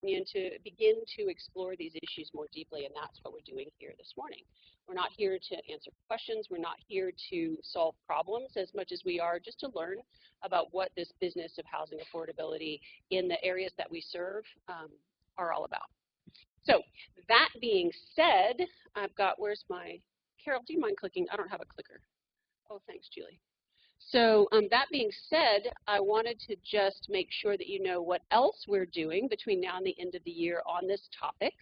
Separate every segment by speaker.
Speaker 1: and to begin to explore these issues more deeply, and that's what we're doing here this morning. We're not here to answer questions. We're not here to solve problems as much as we are just to learn about what this business of housing affordability in the areas that we serve are all about. So that being said, I've got, where's my, Carol, do you mind clicking? I don't have a clicker. Oh, thanks, Julie. So that being said, I wanted to just make sure that you know what else we're doing between now and the end of the year on this topic.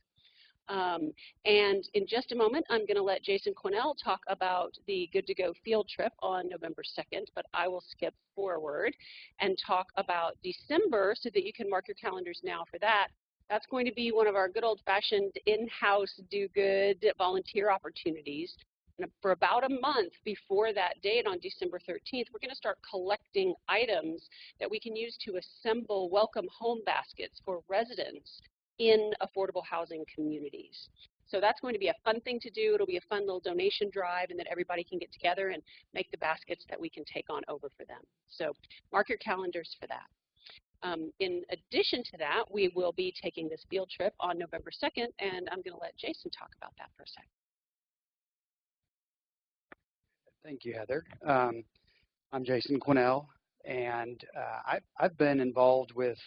Speaker 1: And in just a moment, I'm going to let Jason Quinnell talk about the Good to Go field trip on November 2nd, but I will skip forward and talk about December so that you can mark your calendars now for that. That's going to be one of our good old-fashioned in-house do-good volunteer opportunities. And for about a month before that date on December 13th, we're going to start collecting items that we can use to assemble welcome home baskets for residents in affordable housing communities. So that's going to be a fun thing to do. It'll be a fun little donation drive, and then everybody can get together and make the baskets that we can take on over for them. So mark your calendars for that. In addition to that, we will be taking this field trip on November 2nd, and I'm going to let Jason talk about that for a second.
Speaker 2: Thank you, Heather. I'm Jason Quinnell, and I've been involved with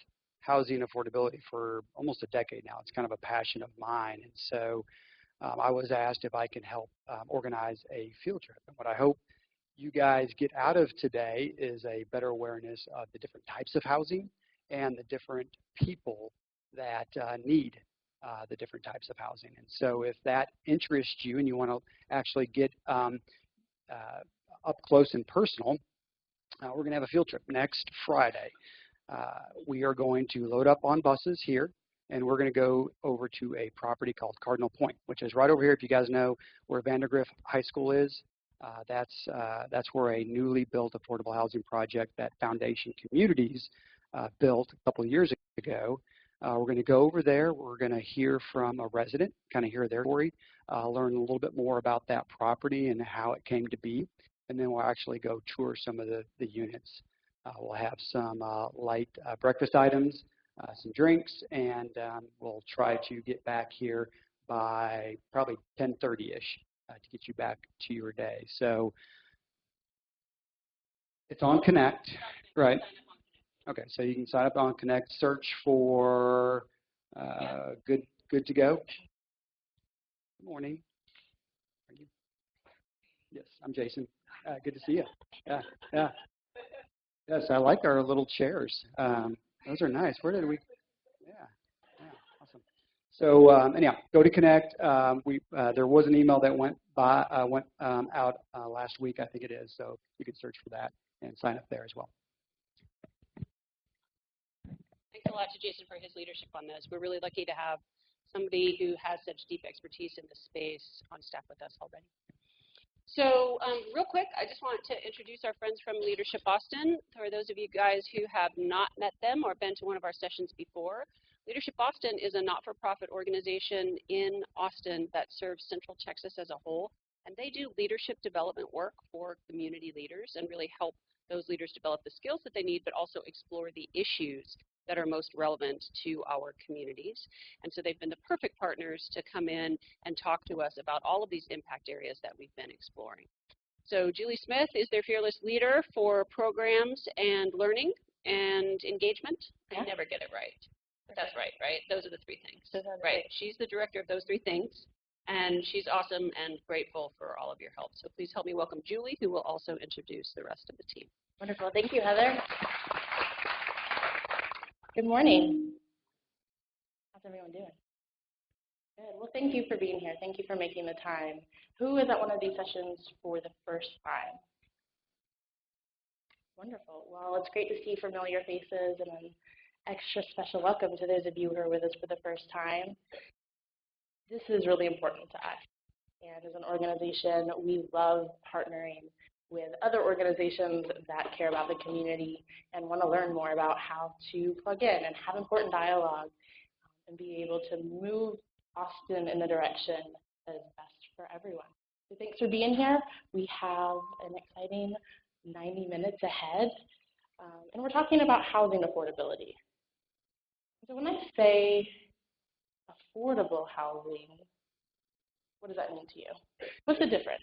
Speaker 2: housing affordability for almost a decade now. It's kind of a passion of mine, and so I was asked if I can help organize a field trip. And what I hope you guys get out of today is a better awareness of the different types of housing and the different people that need the different types of housing. And so if that interests you and you want to actually get up close and personal, we're going to have a field trip next Friday. We are going to load up on buses here, and we're going to go over to a property called Cardinal Point, which is right over here. If you guys know where Vandergrift High School is, that's where a newly built affordable housing project that Foundation Communities built a couple of years ago. We're going to go over there. We're going to hear from a resident, kind of hear their story, learn a little bit more about that property and how it came to be, and then we'll actually go tour some of the units. We'll have some light breakfast items, some drinks, and we'll try to get back here by probably 10:30-ish to get you back to your day. So it's on Connect, right? Okay, so you can sign up on Connect, search for good to Go. Good morning. Are you? Yes, I'm Jason. Good to see you. Yeah. Yes, I like our little chairs. Those are nice. Where did we? Yeah, awesome. So anyhow, go to Connect. There was an email that went out last week, I think it is. So you can search for that and sign up there as well.
Speaker 1: Thanks a lot to Jason for his leadership on this. We're really lucky to have somebody who has such deep expertise in this space on staff with us already. So real quick, I just want to introduce our friends from Leadership Austin. For those of you guys who have not met them or been to one of our sessions before, Leadership Austin is a not-for-profit organization in Austin that serves Central Texas as a whole, and they do leadership development work for community leaders and really help those leaders develop the skills that they need, but also explore the issues that are most relevant to our communities. And so they've been the perfect partners to come in and talk to us about all of these impact areas that we've been exploring. So Julie Smith is their fearless leader for programs and learning and engagement. I never get it right, but that's right? Those are the three things, right? She's the director of those three things, and she's awesome and grateful for all of your help. So please help me welcome Julie, who will also introduce the rest of the team.
Speaker 3: Wonderful. Thank you, Heather. Good morning. How's everyone doing? Good. Well, thank you for being here. Thank you for making the time. Who is at one of these sessions for the first time? Wonderful. Well, it's great to see familiar faces and an extra special welcome to those of you who are with us for the first time. This is really important to us. And as an organization, we love partnering with other organizations that care about the community and want to learn more about how to plug in and have important dialogue and be able to move Austin in the direction that is best for everyone. So thanks for being here. We have an exciting 90 minutes ahead, and we're talking about housing affordability. So when I say affordable housing, what does that mean to you? What's the difference?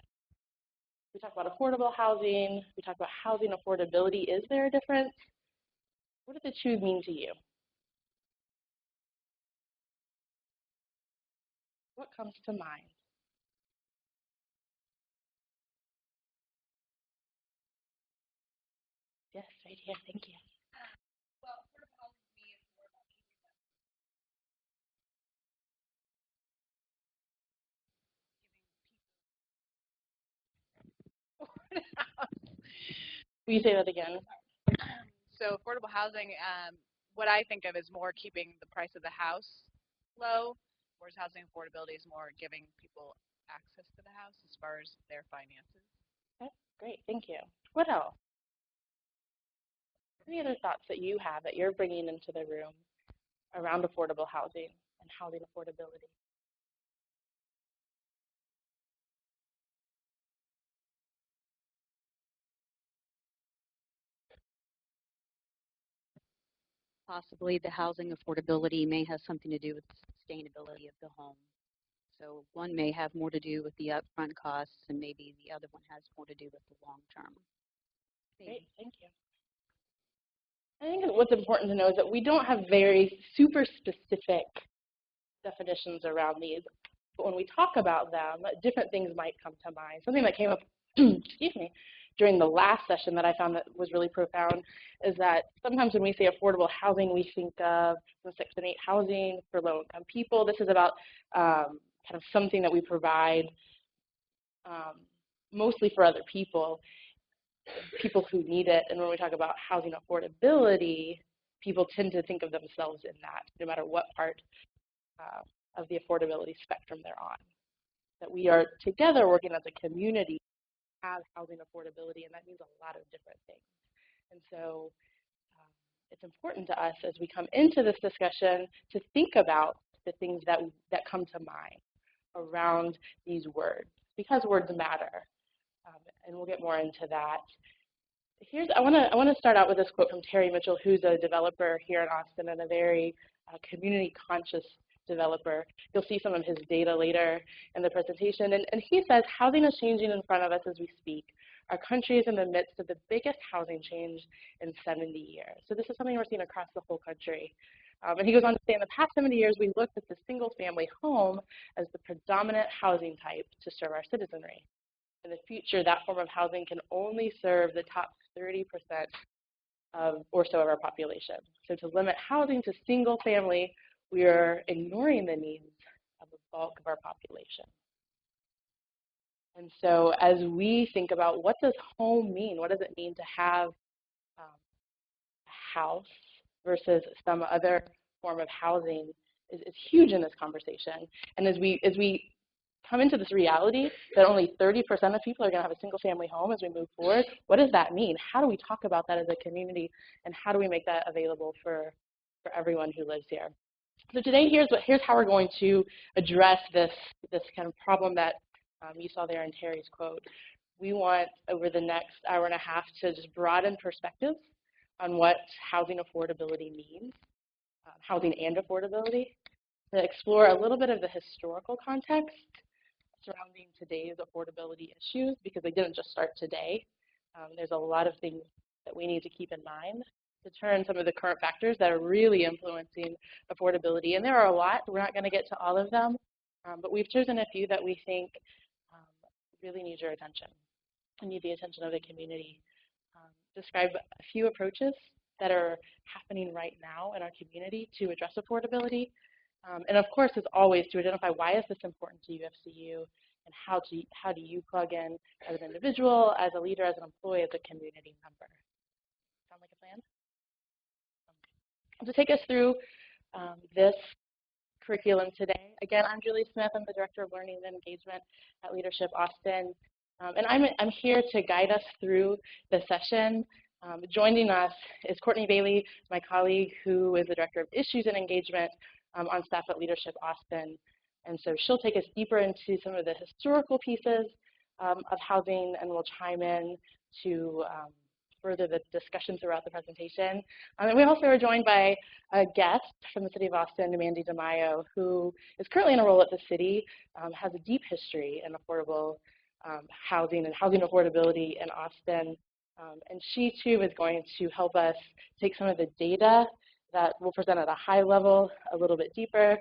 Speaker 3: We talk about affordable housing, we talk about housing affordability. Is there a difference? What does the two mean to you? What comes to mind? Yes, right here, thank you. Will you say that again?
Speaker 4: So affordable housing, what I think of is more keeping the price of the house low, whereas housing affordability is more giving people access to the house as far as their finances.
Speaker 3: Okay, great, thank you. What else? Any other thoughts that you have that you're bringing into the room around affordable housing and housing affordability?
Speaker 5: Possibly the housing affordability may have something to do with the sustainability of the home. So one may have more to do with the upfront costs, and maybe the other one has more to do with the long term.
Speaker 3: Great, thank you. I think what's important to know is that we don't have very super specific definitions around these. But when we talk about them, different things might come to mind. Something that came up, excuse me, during the last session that I found that was really profound is that sometimes when we say affordable housing, we think of Section 8 housing for low-income people. This is about kind of something that we provide mostly for other people who need it. And when we talk about housing affordability, people tend to think of themselves in that, no matter what part of the affordability spectrum they're on. That we are together working as a community to have housing affordability, and that means a lot of different things. And so it's important to us as we come into this discussion to think about the things that come to mind around these words, because words matter. And we'll get more into that. I want to start out with this quote from Terry Mitchell, who's a developer here in Austin and a very community-conscious developer. You'll see some of his data later in the presentation. And he says, housing is changing in front of us as we speak. Our country is in the midst of the biggest housing change in 70 years. So this is something we're seeing across the whole country. And he goes on to say, in the past 70 years, we looked at the single-family home as the predominant housing type to serve our citizenry. In the future, that form of housing can only serve the top 30% or so of our population. So to limit housing to single family, we are ignoring the needs of the bulk of our population. And so as we think about what does home mean, what does it mean to have a house versus some other form of housing is huge in this conversation. And as we come into this reality that only 30% of people are going to have a single family home as we move forward, what does that mean? How do we talk about that as a community, and how do we make that available for everyone who lives here? So today, here's how we're going to address this kind of problem that you saw there in Terry's quote. We want, over the next hour and a half, to just broaden perspectives on what housing affordability means, housing and affordability, to explore a little bit of the historical context surrounding today's affordability issues, because they didn't just start today. There's a lot of things that we need to keep in mind to turn some of the current factors that are really influencing affordability. And there are a lot. We're not going to get to all of them, but we've chosen a few that we think really need your attention and need the attention of the community. Describe a few approaches that are happening right now in our community to address affordability. And of course, as always, to identify why is this important to UFCU, and how do you plug in as an individual, as a leader, as an employee, as a community member. Sound like a plan? To take us through this curriculum today, again, I'm Julie Smith. I'm the Director of Learning and Engagement at Leadership Austin. And I'm here to guide us through the session. Joining us is Courtney Bailey, my colleague, who is the Director of Issues and Engagement on staff at Leadership Austin. And so she'll take us deeper into some of the historical pieces of housing, and we'll chime in to further the discussion throughout the presentation. And we also are joined by a guest from the City of Austin, Mandy DeMaio, who is currently in a role at the city, has a deep history in affordable housing and housing affordability in Austin. And she too is going to help us take some of the data that we'll present at a high level a little bit deeper.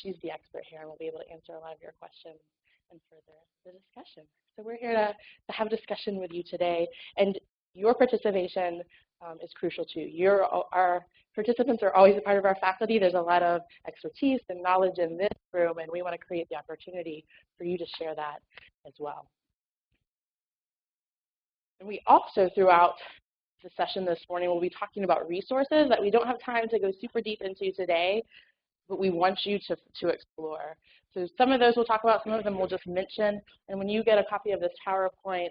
Speaker 3: She's the expert here and will be able to answer a lot of your questions and further the discussion. So we're here to have a discussion with you today, and your participation is crucial too. Our participants are always a part of our faculty. There's a lot of expertise and knowledge in this room, and we want to create the opportunity for you to share that as well. And we also, throughout the session this morning, will be talking about resources that we don't have time to go super deep into today, but we want you to explore. So some of those we'll talk about, some of them we'll just mention, and when you get a copy of this PowerPoint,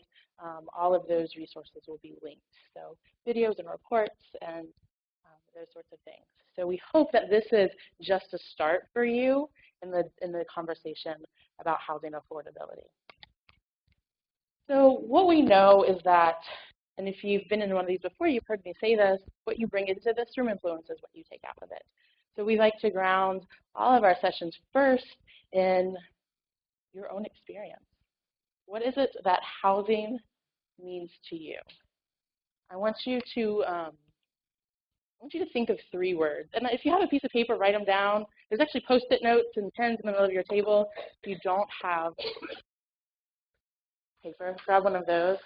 Speaker 3: all of those resources will be linked. So videos and reports and those sorts of things. So we hope that this is just a start for you in the conversation about housing affordability. So what we know is that, and if you've been in one of these before, you've heard me say this, what you bring into this room influences what you take out of it. So we like to ground all of our sessions first in your own experience. What is it that housing means to you? I want you to think of 3 words. And if you have a piece of paper, write them down. There's actually Post-it notes and pens in the middle of your table. If you don't have paper, grab one of those.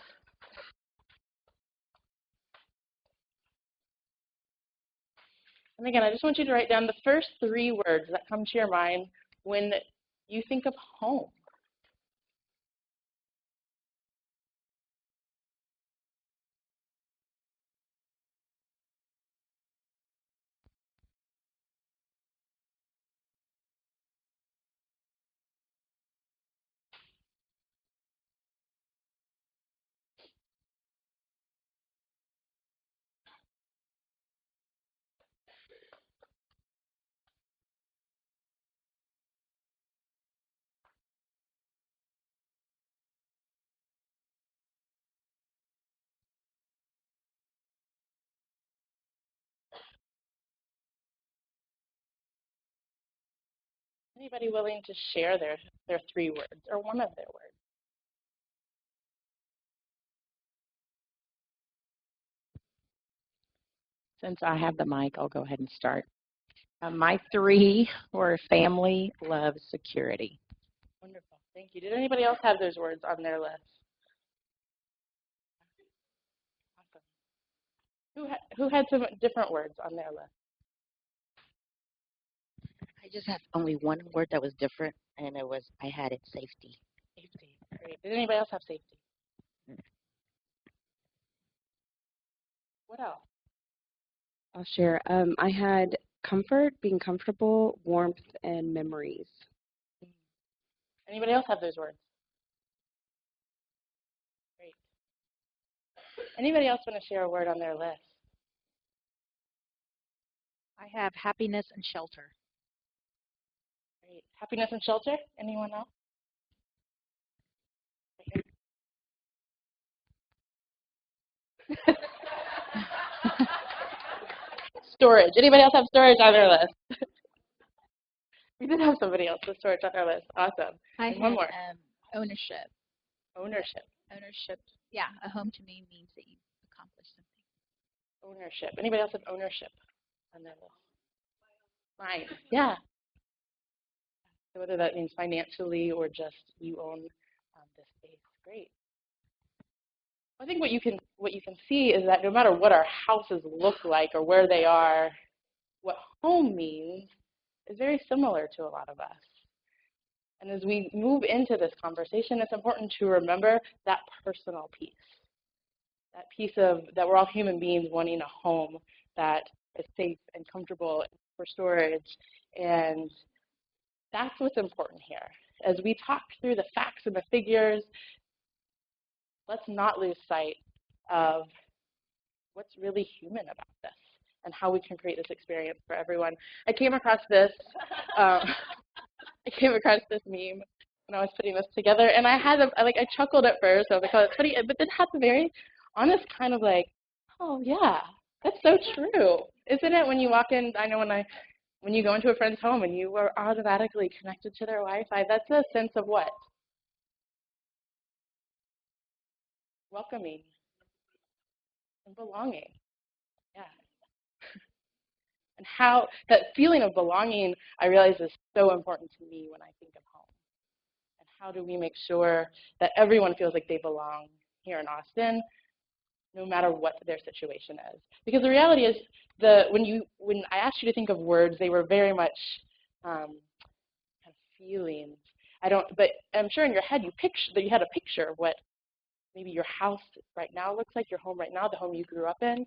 Speaker 3: And again, I just want you to write down the first 3 words that come to your mind when you think of home. Anybody willing to share their 3 words or one of their words?
Speaker 6: Since I have the mic, I'll go ahead and start. My 3 were family, love, security.
Speaker 3: Wonderful, thank you. Did anybody else have those words on their list? Awesome. Who had some different words on their list?
Speaker 6: I just have only one word that was different, and I had it safety.
Speaker 3: Safety, great. Did anybody else have safety? What else?
Speaker 7: I'll share. I had comfort, being comfortable, warmth, and memories.
Speaker 3: Anybody else have those words? Great. Anybody else want to share a word on their list?
Speaker 8: I have happiness and shelter.
Speaker 3: Great. Happiness and shelter? Anyone else? Storage. Anybody else have storage on their list? We did have somebody else with storage on our list. Awesome.
Speaker 8: I
Speaker 3: one
Speaker 8: had
Speaker 3: more.
Speaker 8: Ownership.
Speaker 3: Ownership.
Speaker 8: Ownership. Yeah, a home to me means that you accomplished something.
Speaker 3: Ownership. Anybody else have ownership on their list? Mine. Yeah. So whether that means financially or just you own this space. Great. I think what you can see is that no matter what our houses look like or where they are, what home means is very similar to a lot of us. And as we move into this conversation, it's important to remember that personal piece. That piece of that we're all human beings wanting a home that is safe and comfortable for storage. And that's what's important here. As we talk through the facts and the figures, let's not lose sight of what's really human about this and how we can create this experience for everyone. I came across this meme when I was putting this together, and I chuckled at first. I was like, oh, that's funny, but it had a very honest kind of like Oh, yeah, that's so true. Isn't it when you walk in, I know when you go into a friend's home and you are automatically connected to their Wi-Fi, that's a sense of what? Welcoming and belonging. Yeah. And how that feeling of belonging, I realize, is so important to me when I think of home. And how do we make sure that everyone feels like they belong here in Austin, no matter what their situation is? Because the reality is, when I asked you to think of words, they were very much kind of feelings. But I'm sure in your head you had a picture of what maybe your house right now looks like, your home right now, the home you grew up in.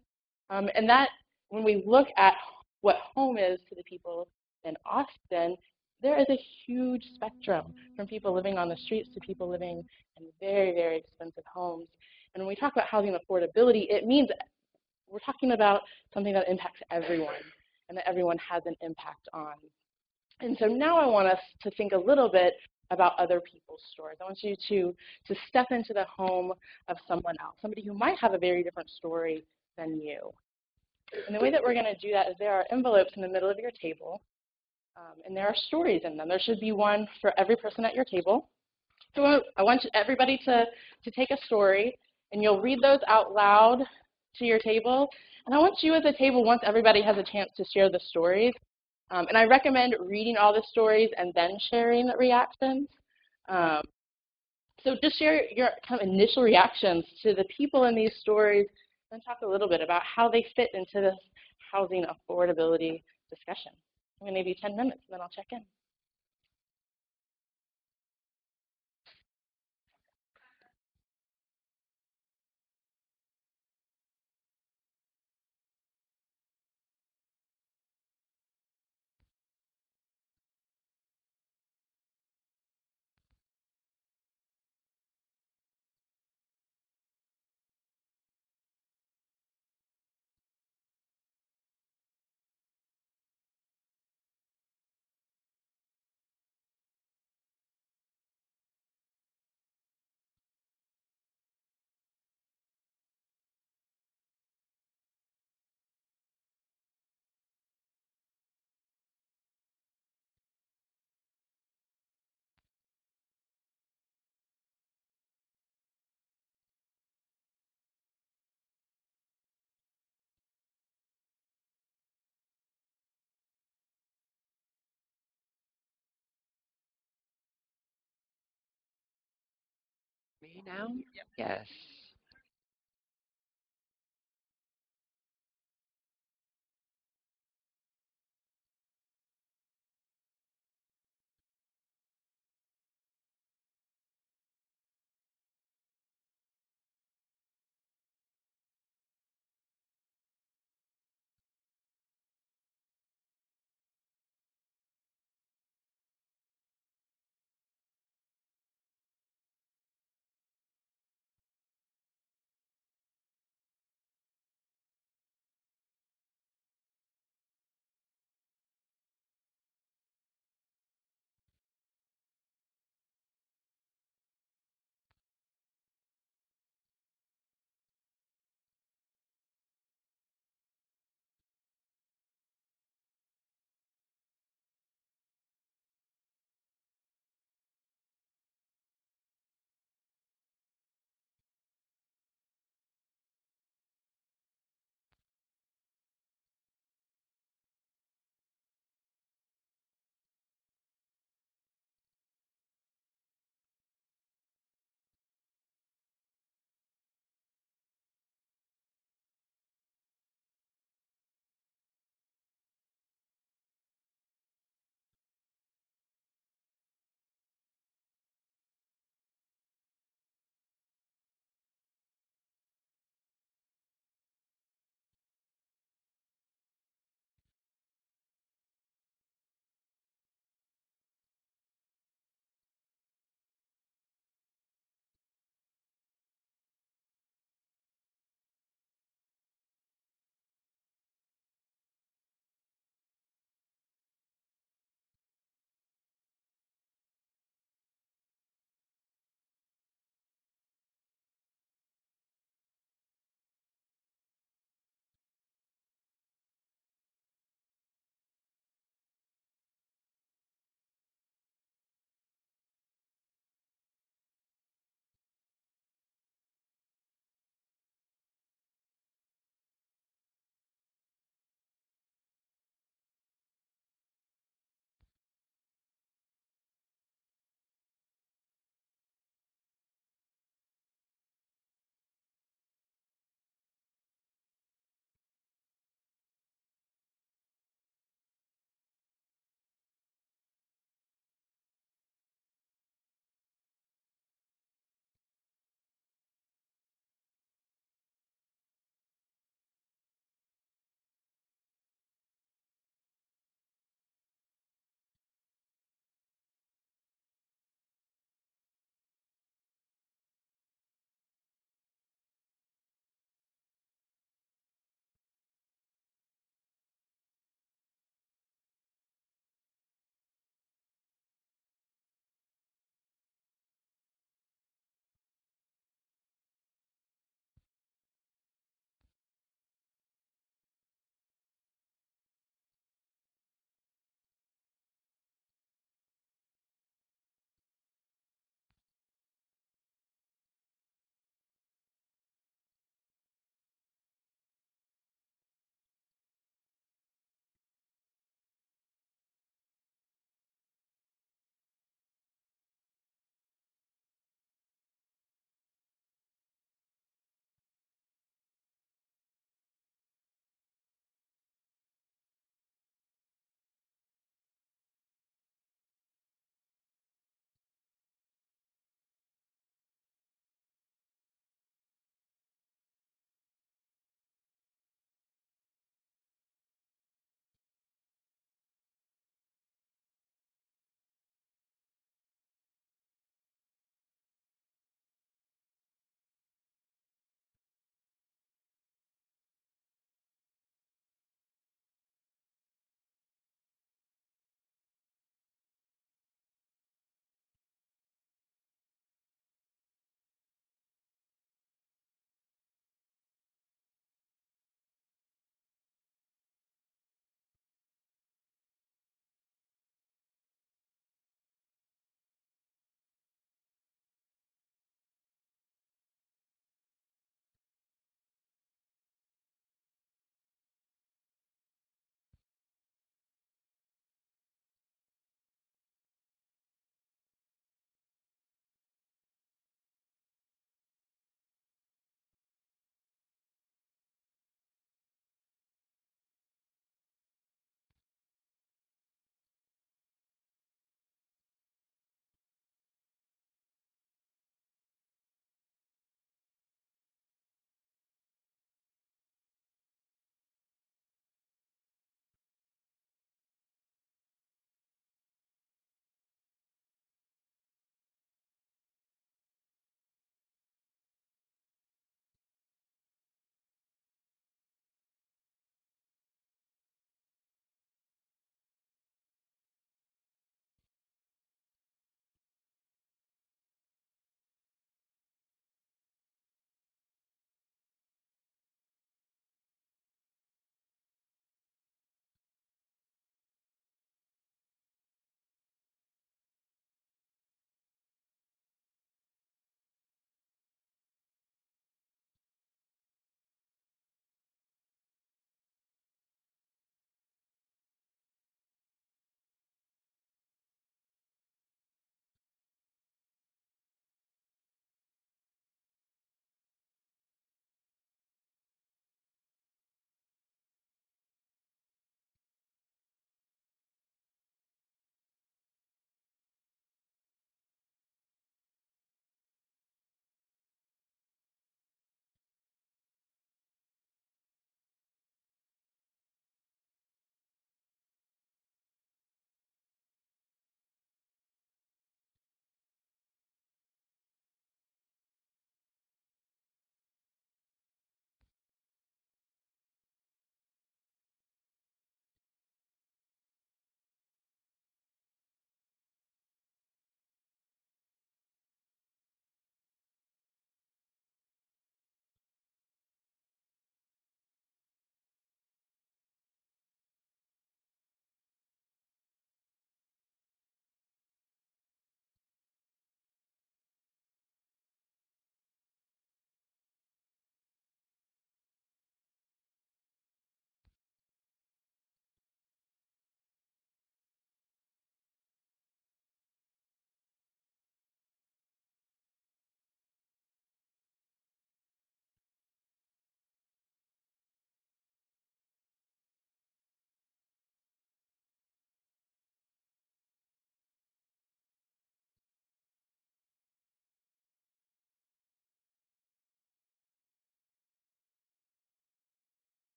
Speaker 3: And that, when we look at what home is to the people in Austin, there is a huge spectrum from people living on the streets to people living in very, very expensive homes. And when we talk about housing affordability, it means we're talking about something that impacts everyone and that everyone has an impact on. And so now I want us to think a little bit about other people's stories. I want you to step into the home of someone else, somebody who might have a very different story than you. And the way that we're going to do that is there are envelopes in the middle of your table, and there are stories in them. There should be one for every person at your table. So I want everybody to take a story, and you'll read those out loud to your table. And I want you as a table, once everybody has a chance to share the stories, and I recommend reading all the stories and then sharing the reactions. So just share your kind of initial reactions to the people in these stories and talk a little bit about how they fit into this housing affordability discussion. I'm going to give you 10 minutes, and then I'll check in.
Speaker 6: Me now? Yes.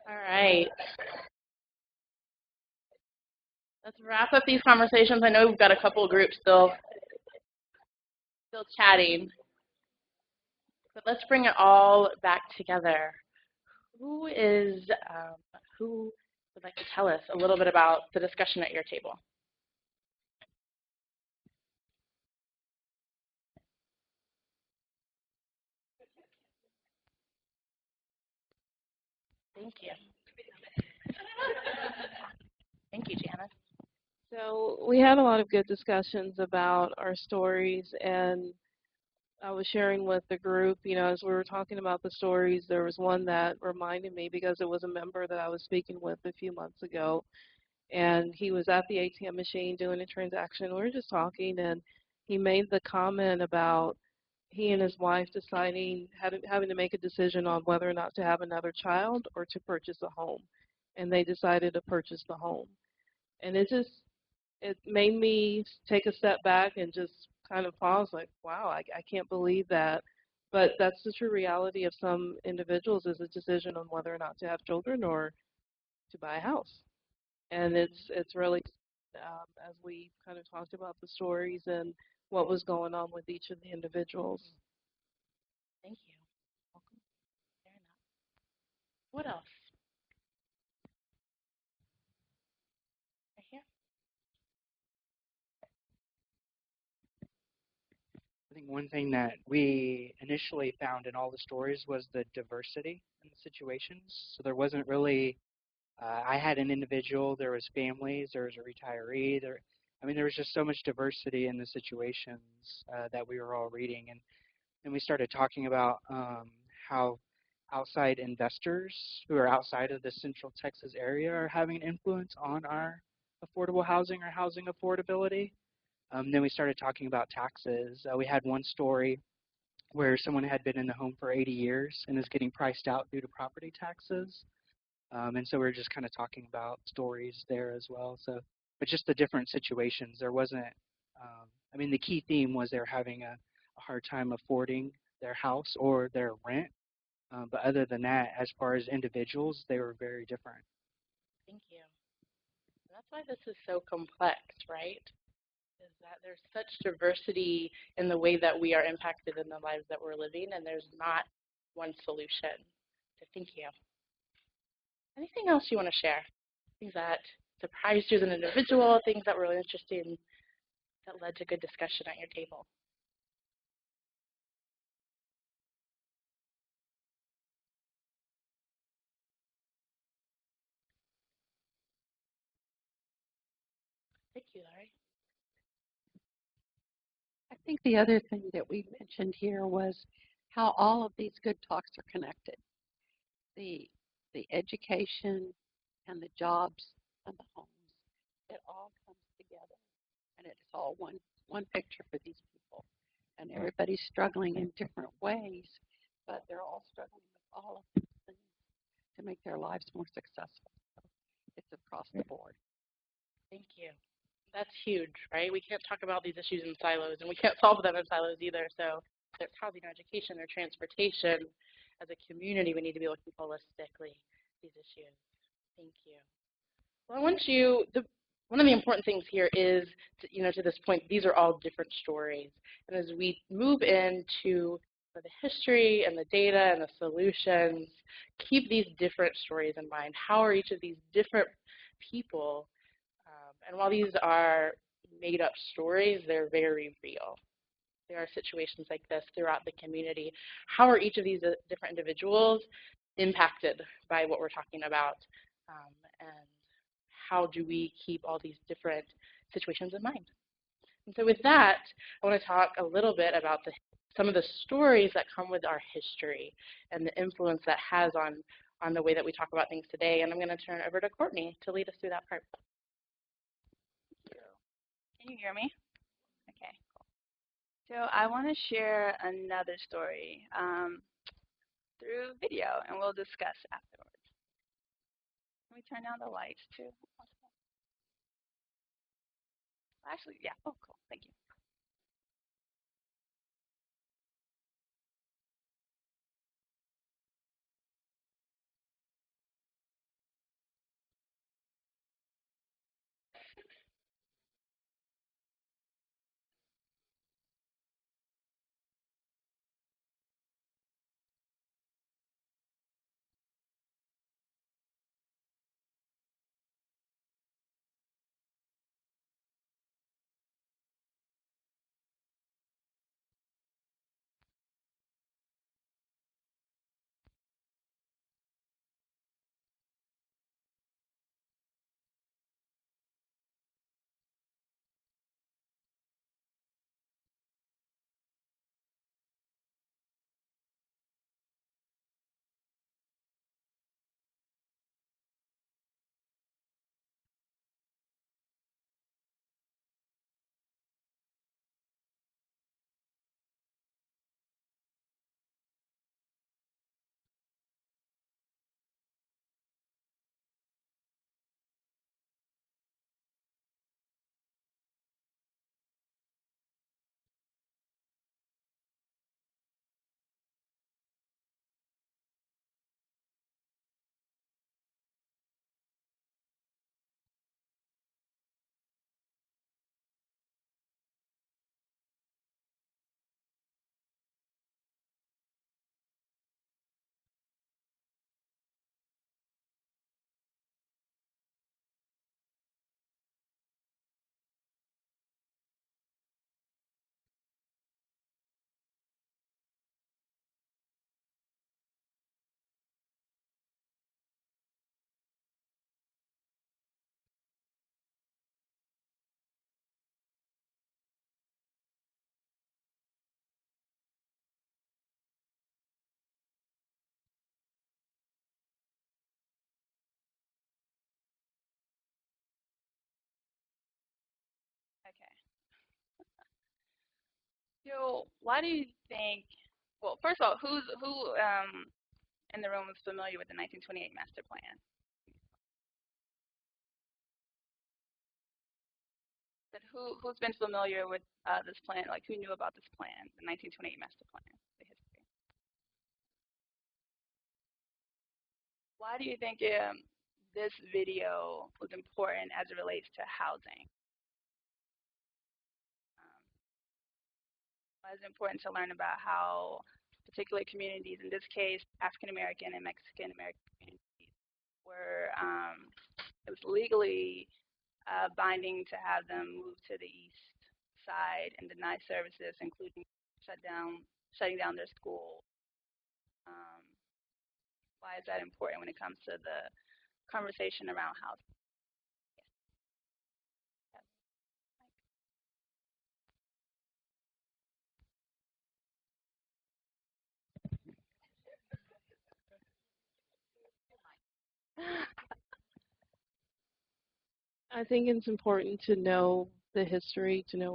Speaker 3: All right. Let's wrap up these conversations. I know we've got a couple of groups still chatting, but let's bring it all back together. Who would like to tell us a little bit about the discussion at your table? Thank you. Thank you, Janice.
Speaker 9: So we had a lot of good discussions about our stories, and I was sharing with the group, as we were talking about the stories, there was one that reminded me because it was a member that I was speaking with a few months ago, and he was at the ATM machine doing a transaction. We were just talking, and he made the comment about he and his wife deciding, having to make a decision on whether or not to have another child or to purchase a home, and they decided to purchase the home. And it made me take a step back and just kind of pause, like, wow, I can't believe that. But that's the true reality of some individuals, is a decision on whether or not to have children or to buy a house. And it's really, as we kind of talked about the stories and what was going on with each of the individuals.
Speaker 3: Thank you. Welcome. Fair enough. What else? Right here.
Speaker 2: I think one thing that we initially found in all the stories was the diversity in the situations. So there wasn't really, I had an individual, there was families, there was a retiree, there was just so much diversity in the situations that we were all reading. And then we started talking about how outside investors who are outside of the Central Texas area are having an influence on our affordable housing or housing affordability. Then we started talking about taxes. We had one story where someone had been in the home for 80 years and is getting priced out due to property taxes. And so we were just kind of talking about stories there as well. So, but just the different situations. There wasn't, the key theme was they're having a hard time affording their house or their rent. But other than that, as far as individuals, they were very different.
Speaker 3: Thank you. That's why this is so complex, right? Is that there's such diversity in the way that we are impacted in the lives that we're living, and there's not one solution. So thank you. Anything else you want to share? Things that surprised you as an individual, things that were really interesting that led to good discussion at your table? Thank you, Larry.
Speaker 10: I think the other thing that we mentioned here was how all of these good talks are connected. The education and the jobs and the homes, it all comes together, and it's all one picture for these people. And everybody's struggling in different ways, but they're all struggling with all of these things to make their lives more successful. So it's across the board.
Speaker 3: Thank you. That's huge, right? We can't talk about these issues in silos, and we can't solve them in silos either. So there's housing or education or transportation. As a community, we need to be looking holistically at these issues. Thank you. Well, one of the important things here is, to this point, these are all different stories. And as we move into the history and the data and the solutions, keep these different stories in mind. How are each of these different people, and while these are made-up stories, they're very real. There are situations like this throughout the community. How are each of these different individuals impacted by what we're talking about? And how do we keep all these different situations in mind? And so with that, I want to talk a little bit about some of the stories that come with our history and the influence that has on the way that we talk about things today. And I'm going to turn it over to Courtney to lead us through that part.
Speaker 11: Can you hear me? Okay, cool. So I want to share another story through video, and we'll discuss afterwards. Can we turn down the lights too? Actually, yeah. Oh, cool. Thank you. So why do you think? Well, first of all, who in the room is familiar with the 1928 master plan? But who's been familiar with this plan? Like who knew about this plan, the 1928 master plan, the history? Why do you think this video was important as it relates to housing? Why is it important to learn about how particular communities, in this case, African American and Mexican American communities, were it was legally binding to have them move to the east side and deny services, including shutting down their school. Um, why is that important when it comes to the conversation around housing? Yes.
Speaker 9: I think it's important to know the history, to know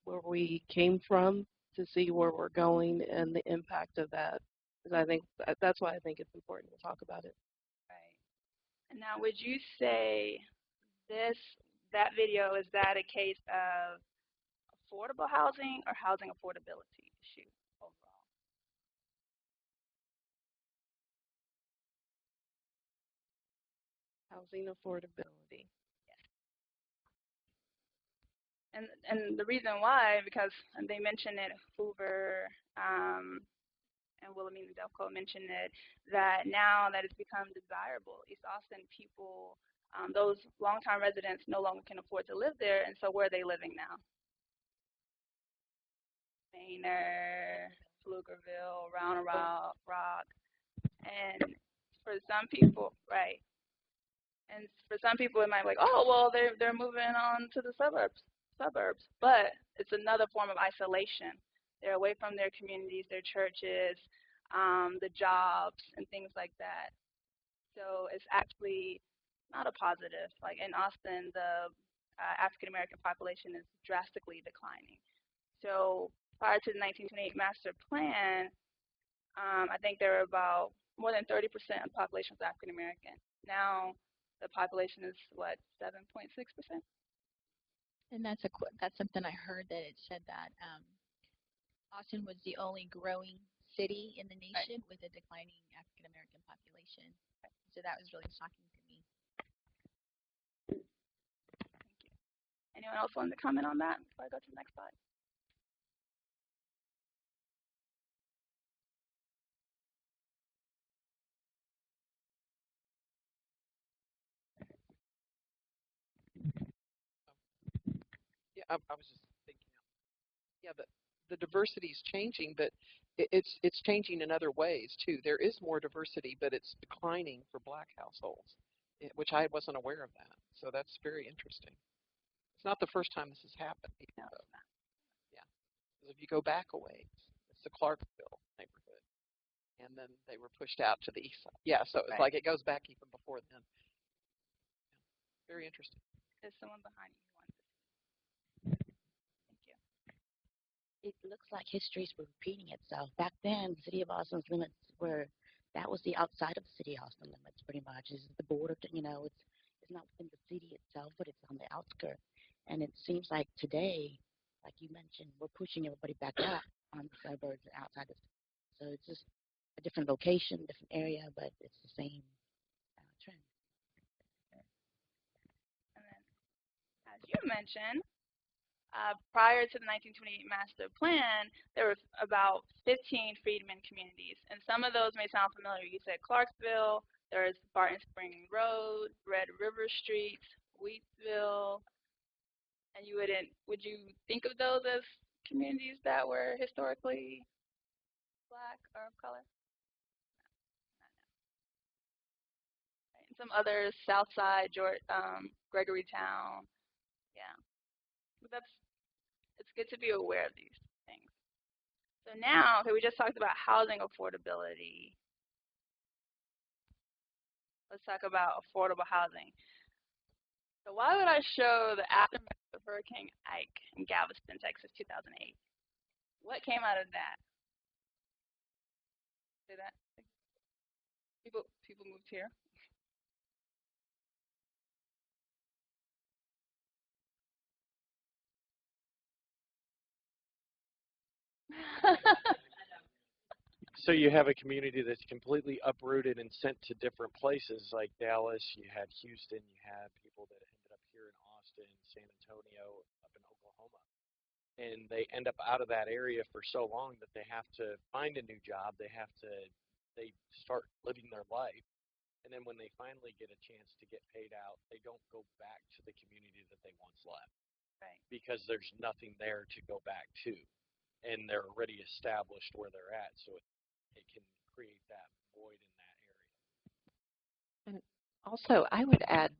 Speaker 9: where we came from, to see where we're going and the impact of that. Because I think that's why I think it's important to talk about it.
Speaker 11: Right. And now, would you say that video, is that a case of affordable housing or housing affordability issue overall?
Speaker 9: Housing affordability.
Speaker 11: Yes. And the reason why, because they mentioned it, Hoover and Wilhelmina Delco mentioned it, that now that it's become desirable, East Austin people, those longtime residents no longer can afford to live there, and so where are they living now? Manor, Pflugerville, Round Rock, and for some people, right? And for some people, it might be like, oh, well, they're moving on to the suburbs, but it's another form of isolation. They're away from their communities, their churches, the jobs, and things like that. So it's actually not a positive. Like in Austin, the African American population is drastically declining. So prior to the 1928 master plan, I think there were about more than 30% of the population was African American. Now the population is what, 7.6%?
Speaker 8: And that's something I heard, that it said that Austin was the only growing city in the nation with a declining African American population. So that was really shocking to me.
Speaker 11: Thank you. Anyone else want to comment on that before I go to the next slide?
Speaker 12: Yeah, I was just thinking. Yeah, the diversity is changing, but it's changing in other ways too. There is more diversity, but it's declining for Black households, which I wasn't aware of that. So that's very interesting. It's not the first time this has happened.
Speaker 11: No, it's not.
Speaker 12: Yeah, because if you go back a ways, it's the Clarksville neighborhood, and then they were pushed out to the east side. Yeah, so it's like it goes back even before then. Yeah. Very interesting.
Speaker 11: There's someone behind you who wants to. Thank you.
Speaker 13: It looks like history's repeating itself. Back then, the city of Austin's limits that was the outside of the city of Austin limits, pretty much. It's the border, it's not within the city itself, but it's on the outskirts. And it seems like today, like you mentioned, we're pushing everybody back out on the suburbs and outside of. So it's just a different location, different area, but it's the same trend.
Speaker 11: And then, as you mentioned, prior to the 1928 master plan, there were about 15 freedmen communities, and some of those may sound familiar. You said Clarksville, there's Barton Spring Road, Red River Street, Wheatsville, and would you think of those as communities that were historically Black or of color? And some others, Southside, Gregorytown, yeah. But it's good to be aware of these things. So now, okay, we just talked about housing affordability. Let's talk about affordable housing. So why would I show the aftermath of Hurricane Ike in Galveston, Texas, 2008? What came out of that? Say that. People moved here.
Speaker 14: So you have a community that's completely uprooted and sent to different places like Dallas, you had Houston, you had people that ended up here in Austin, San Antonio, up in Oklahoma. And they end up out of that area for so long that they have to find a new job, they start living their life. And then when they finally get a chance to get paid out, they don't go back to the community that they once left.
Speaker 11: Right.
Speaker 14: Because there's nothing there to go back to. And they're already established where they're at, so it can create that void in that area.
Speaker 6: And also, I would add,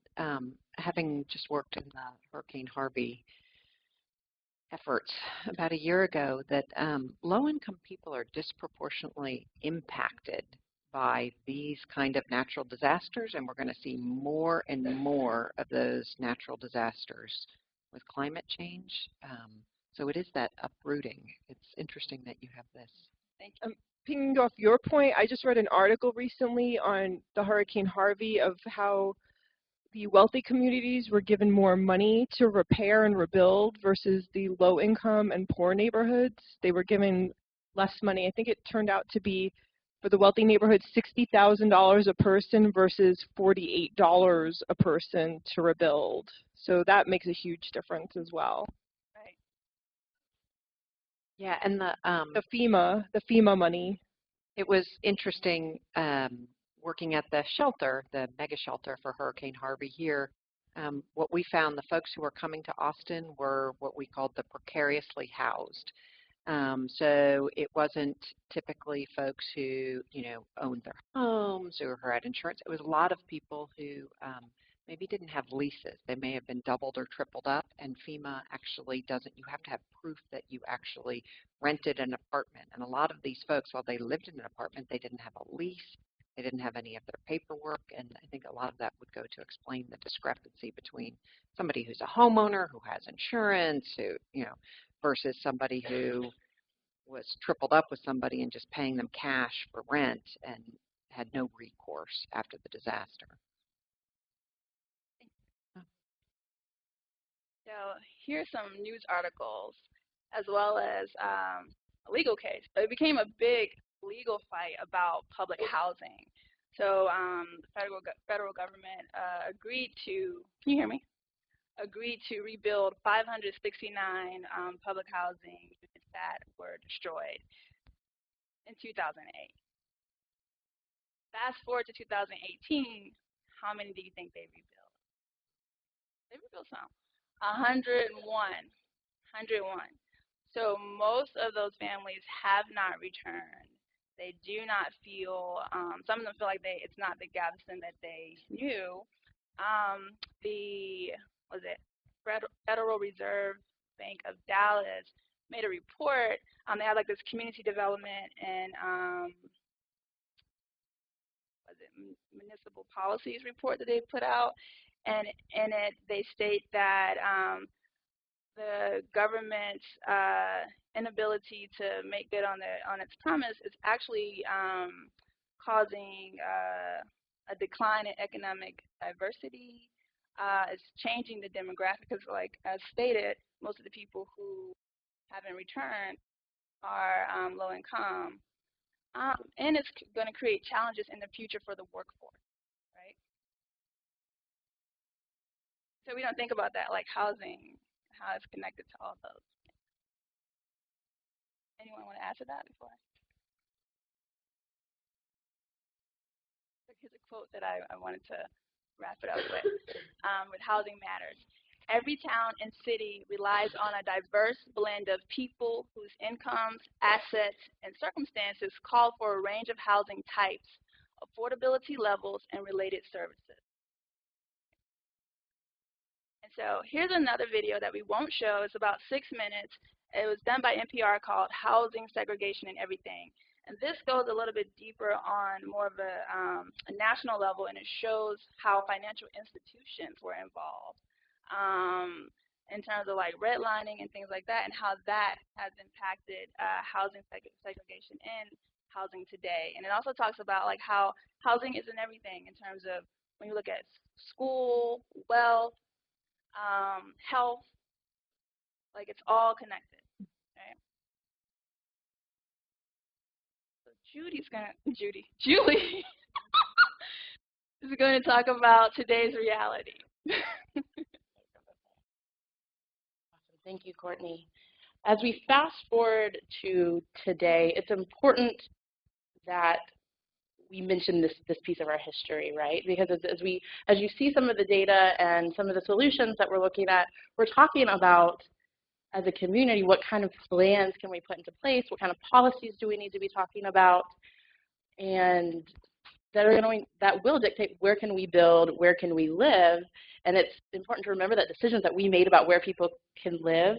Speaker 6: having just worked in the Hurricane Harvey efforts about a year ago, that low-income people are disproportionately impacted by these kind of natural disasters, and we're going to see more and more of those natural disasters with climate change. So it is that uprooting. It's interesting that you have this.
Speaker 11: Thank you.
Speaker 15: Pinging off your point, I just read an article recently on the Hurricane Harvey of how the wealthy communities were given more money to repair and rebuild versus the low income and poor neighborhoods. They were given less money. I think it turned out to be, for the wealthy neighborhoods, $60,000 a person versus $48 a person to rebuild. So that makes a huge difference as well.
Speaker 11: Right.
Speaker 6: Yeah, and the
Speaker 15: FEMA money.
Speaker 6: It was interesting working at the shelter, the mega shelter for Hurricane Harvey here. What we found, the folks who were coming to Austin were what we called the precariously housed. So it wasn't typically folks who, owned their homes or who had insurance. It was a lot of people who maybe didn't have leases. They may have been doubled or tripled up, and FEMA actually doesn't. You have to have proof that you actually rented an apartment. And a lot of these folks, while they lived in an apartment, they didn't have a lease. They didn't have any of their paperwork, and I think a lot of that would go to explain the discrepancy between somebody who's a homeowner who has insurance, versus somebody who was tripled up with somebody and just paying them cash for rent and had no recourse after the disaster.
Speaker 11: So here's some news articles as well as a legal case. It became a big legal fight about public housing. So the federal government agreed to, can you hear me? Agreed to rebuild 569 public housing units that were destroyed in 2008. Fast forward to 2018, how many do you think they rebuilt? They rebuilt some. 101. 101. So most of those families have not returned. They do not feel, some of them feel like it's not the Galveston that they knew. The Federal Reserve Bank of Dallas made a report. They had like this community development and municipal policies report that they put out, and in it they state that the government's inability to make good on its promise is actually causing a decline in economic diversity. It's changing the demographic because, like as stated, most of the people who haven't returned are low income, and it's going to create challenges in the future for the workforce, right? So we don't think about that, like housing, how it's connected to all those. Anyone want to add to that before? Here's a quote that I wanted to wrap it up with Housing Matters. Every town and city relies on a diverse blend of people whose incomes, assets, and circumstances call for a range of housing types, affordability levels, and related services. And so here's another video that we won't show. It's about 6 minutes. It was done by NPR called Housing, Segregation, and Everything. And this goes a little bit deeper on more of a national level, and it shows how financial institutions were involved. in terms of like redlining and things like that, and how that has impacted housing segregation in housing today. And it also talks about like how housing isn't everything in terms of when you look at school, wealth, health, like it's all connected. Right? So Julie is going to talk about today's reality.
Speaker 3: Thank you, Courtney. As we fast forward to today, it's important that we mention this piece of our history, right? Because as you see some of the data and some of the solutions that we're looking at, we're talking about, as a community, what kind of plans can we put into place? What kind of policies do we need to be talking about? And that will dictate where can we build, where can we live. And it's important to remember that decisions that we made about where people can live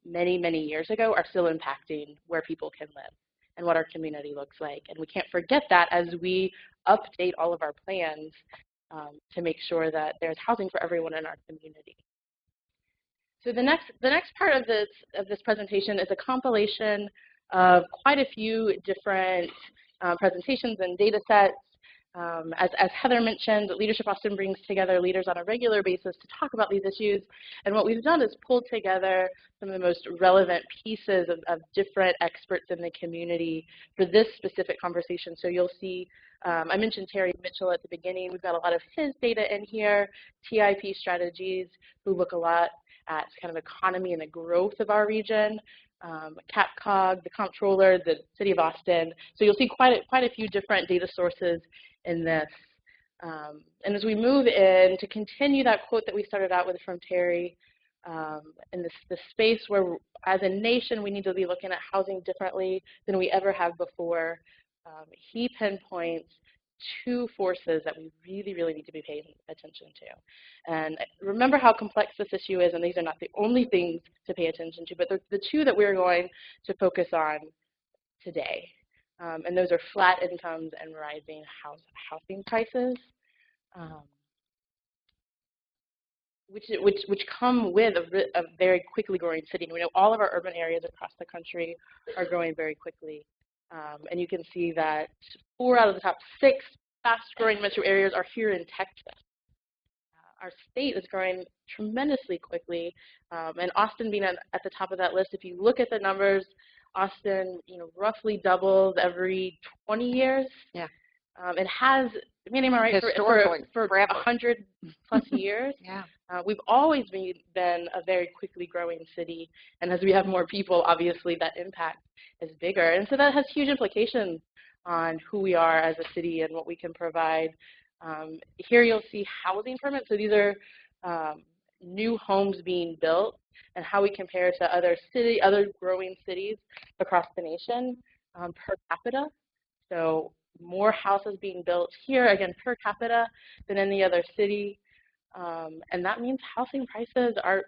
Speaker 3: many, many years ago are still impacting where people can live and what our community looks like. And we can't forget that as we update all of our plans to make sure that there's housing for everyone in our community. So the next part of this presentation is a compilation of quite a few different presentations and data sets. As Heather mentioned, Leadership Austin brings together leaders on a regular basis to talk about these issues. And what we've done is pulled together some of the most relevant pieces of different experts in the community for this specific conversation. So you'll see, I mentioned Terry Mitchell at the beginning. We've got a lot of his data in here, TIP Strategies, who look a lot at kind of economy and the growth of our region. CapCog, the Comptroller, the City of Austin. So you'll see quite a few different data sources in this. And as we move in, to continue that quote that we started out with from Terry, in this space where, as a nation, we need to be looking at housing differently than we ever have before, he pinpoints two forces that we really, really need to be paying attention to. And remember how complex this issue is, and these are not the only things to pay attention to, but the two that we're going to focus on today. And those are flat incomes and rising housing prices, which come with a very quickly growing city. We know all of our urban areas across the country are growing very quickly. And you can see that 4 out of the top 6 fast-growing metro areas are here in Texas. Our state is growing tremendously quickly, and Austin being at the top of that list. If you look at the numbers, Austin, roughly doubles every 20 years.
Speaker 6: Yeah.
Speaker 3: It has, am I right, for 100 plus years.
Speaker 6: Yeah.
Speaker 3: We've always been a very quickly growing city, and as we have more people, obviously that impact is bigger. And so that has huge implications on who we are as a city and what we can provide. Here you'll see housing permits. So these are new homes being built and how we compare to other growing cities across the nation per capita. So more houses being built here, again, per capita than any other city. And that means housing prices are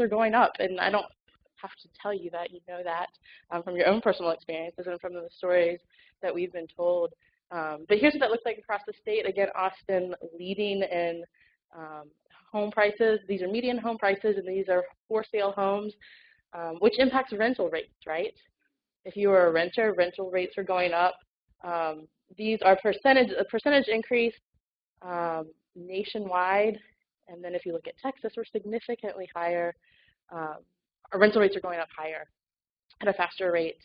Speaker 3: going up. And I don't have to tell you that, you know that from your own personal experiences and from the stories that we've been told. But here's what that looks like across the state. Again, Austin leading in home prices. These are median home prices, and these are for sale homes, which impacts rental rates, right? If you are a renter, rental rates are going up. These are a percentage increase nationwide. And then if you look at Texas, we're significantly higher. Our rental rates are going up higher at a faster rate,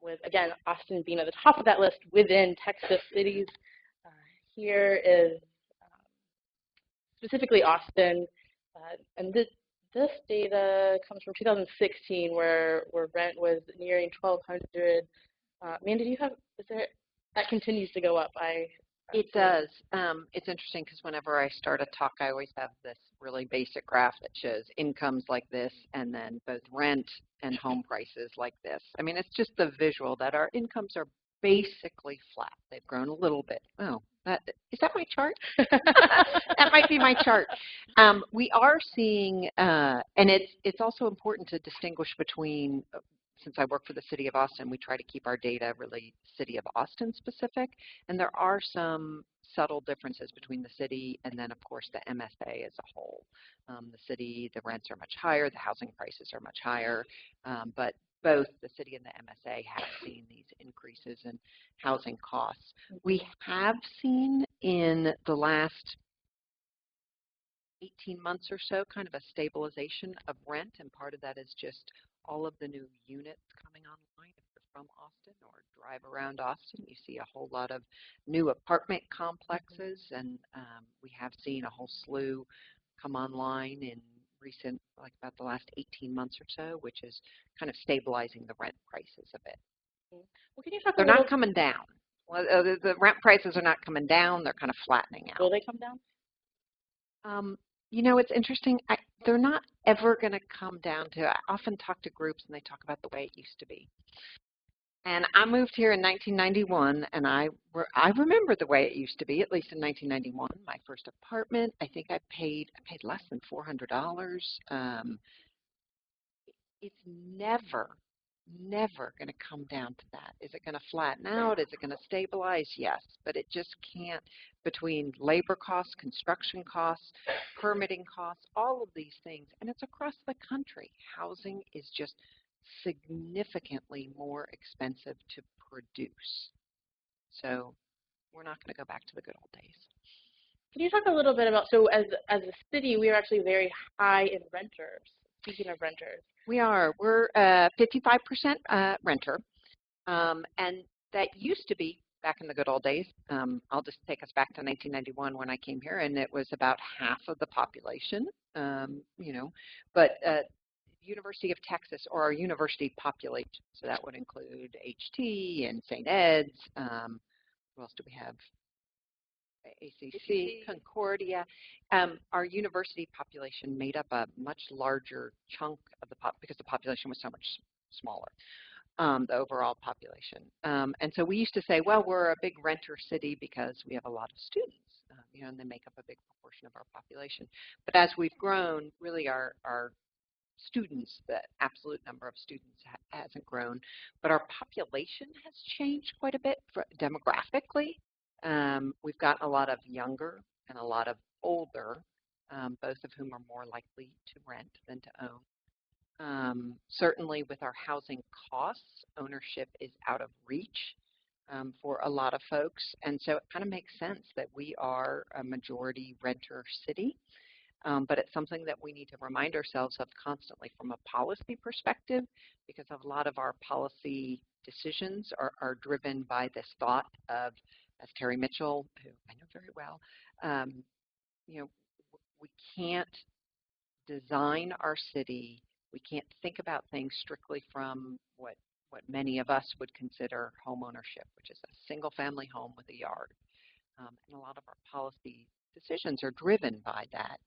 Speaker 3: with, again, Austin being at the top of that list within Texas cities. Here is specifically Austin, and this data comes from 2016, where rent was nearing $1,200. Mandy, do you have? That continues to go up?
Speaker 6: It does. It's interesting because whenever I start a talk, I always have this really basic graph that shows incomes like this and then both rent and home prices like this. I mean, it's just the visual that our incomes are basically flat. They've grown a little bit. Oh, is that my chart? That might be my chart. We are seeing, and it's also important to distinguish between since I work for the City of Austin, we try to keep our data really City of Austin specific, and there are some subtle differences between the city and then, of course, the MSA as a whole. The city, the rents are much higher, the housing prices are much higher, but both the city and the MSA have seen these increases in housing costs. We have seen in the last 18 months or so kind of a stabilization of rent, and part of that is just all of the new units coming online. If you're from Austin or drive around Austin, you see a whole lot of new apartment complexes, and we have seen a whole slew come online in recent, like about the last 18 months or so, which is kind of stabilizing the rent prices a bit.
Speaker 3: Well, can you talk
Speaker 6: They're
Speaker 3: a little?
Speaker 6: not coming down. Well, the rent prices are not coming down. They're kind of flattening out.
Speaker 3: Will they come down?
Speaker 6: You know, it's interesting. They're not ever going to come down to, I often talk to groups and they talk about the way it used to be. And I moved here in 1991, and I remember the way it used to be, at least in 1991. My first apartment, I think I paid less than $400. It's never going to come down to that. Is it going to flatten out? Is it going to stabilize? Yes, but it just can't. Between labor costs, construction costs, permitting costs, all of these things, and it's across the country. Housing is just significantly more expensive to produce. So we're not going to go back to the good old days.
Speaker 3: Can you talk a little bit about, so as a city, we are actually very high in renters. Speaking of renters.
Speaker 6: We are. We're 55% renter, and that used to be back in the good old days. I'll just take us back to 1991 when I came here, and it was about half of the population, you know, but University of Texas, or our university population, so that would include HT and St. Ed's. Who else do we have? ACC, Concordia. Our university population made up a much larger chunk of the because the population was so much smaller, the overall population. And so we used to say, well, we're a big renter city because we have a lot of students, you know, and they make up a big proportion of our population. But as we've grown, really our students, the absolute number of students hasn't grown, but our population has changed quite a bit demographically. We've got a lot of younger and a lot of older, both of whom are more likely to rent than to own. Certainly with our housing costs, ownership is out of reach for a lot of folks, and so it kind of makes sense that we are a majority renter city. But it's something that we need to remind ourselves of constantly from a policy perspective, because a lot of our policy decisions are driven by this thought of, as Terry Mitchell, who I know very well, you know, we can't design our city, we can't think about things strictly from what many of us would consider home ownership, which is a single family home with a yard. And a lot of our policy decisions are driven by that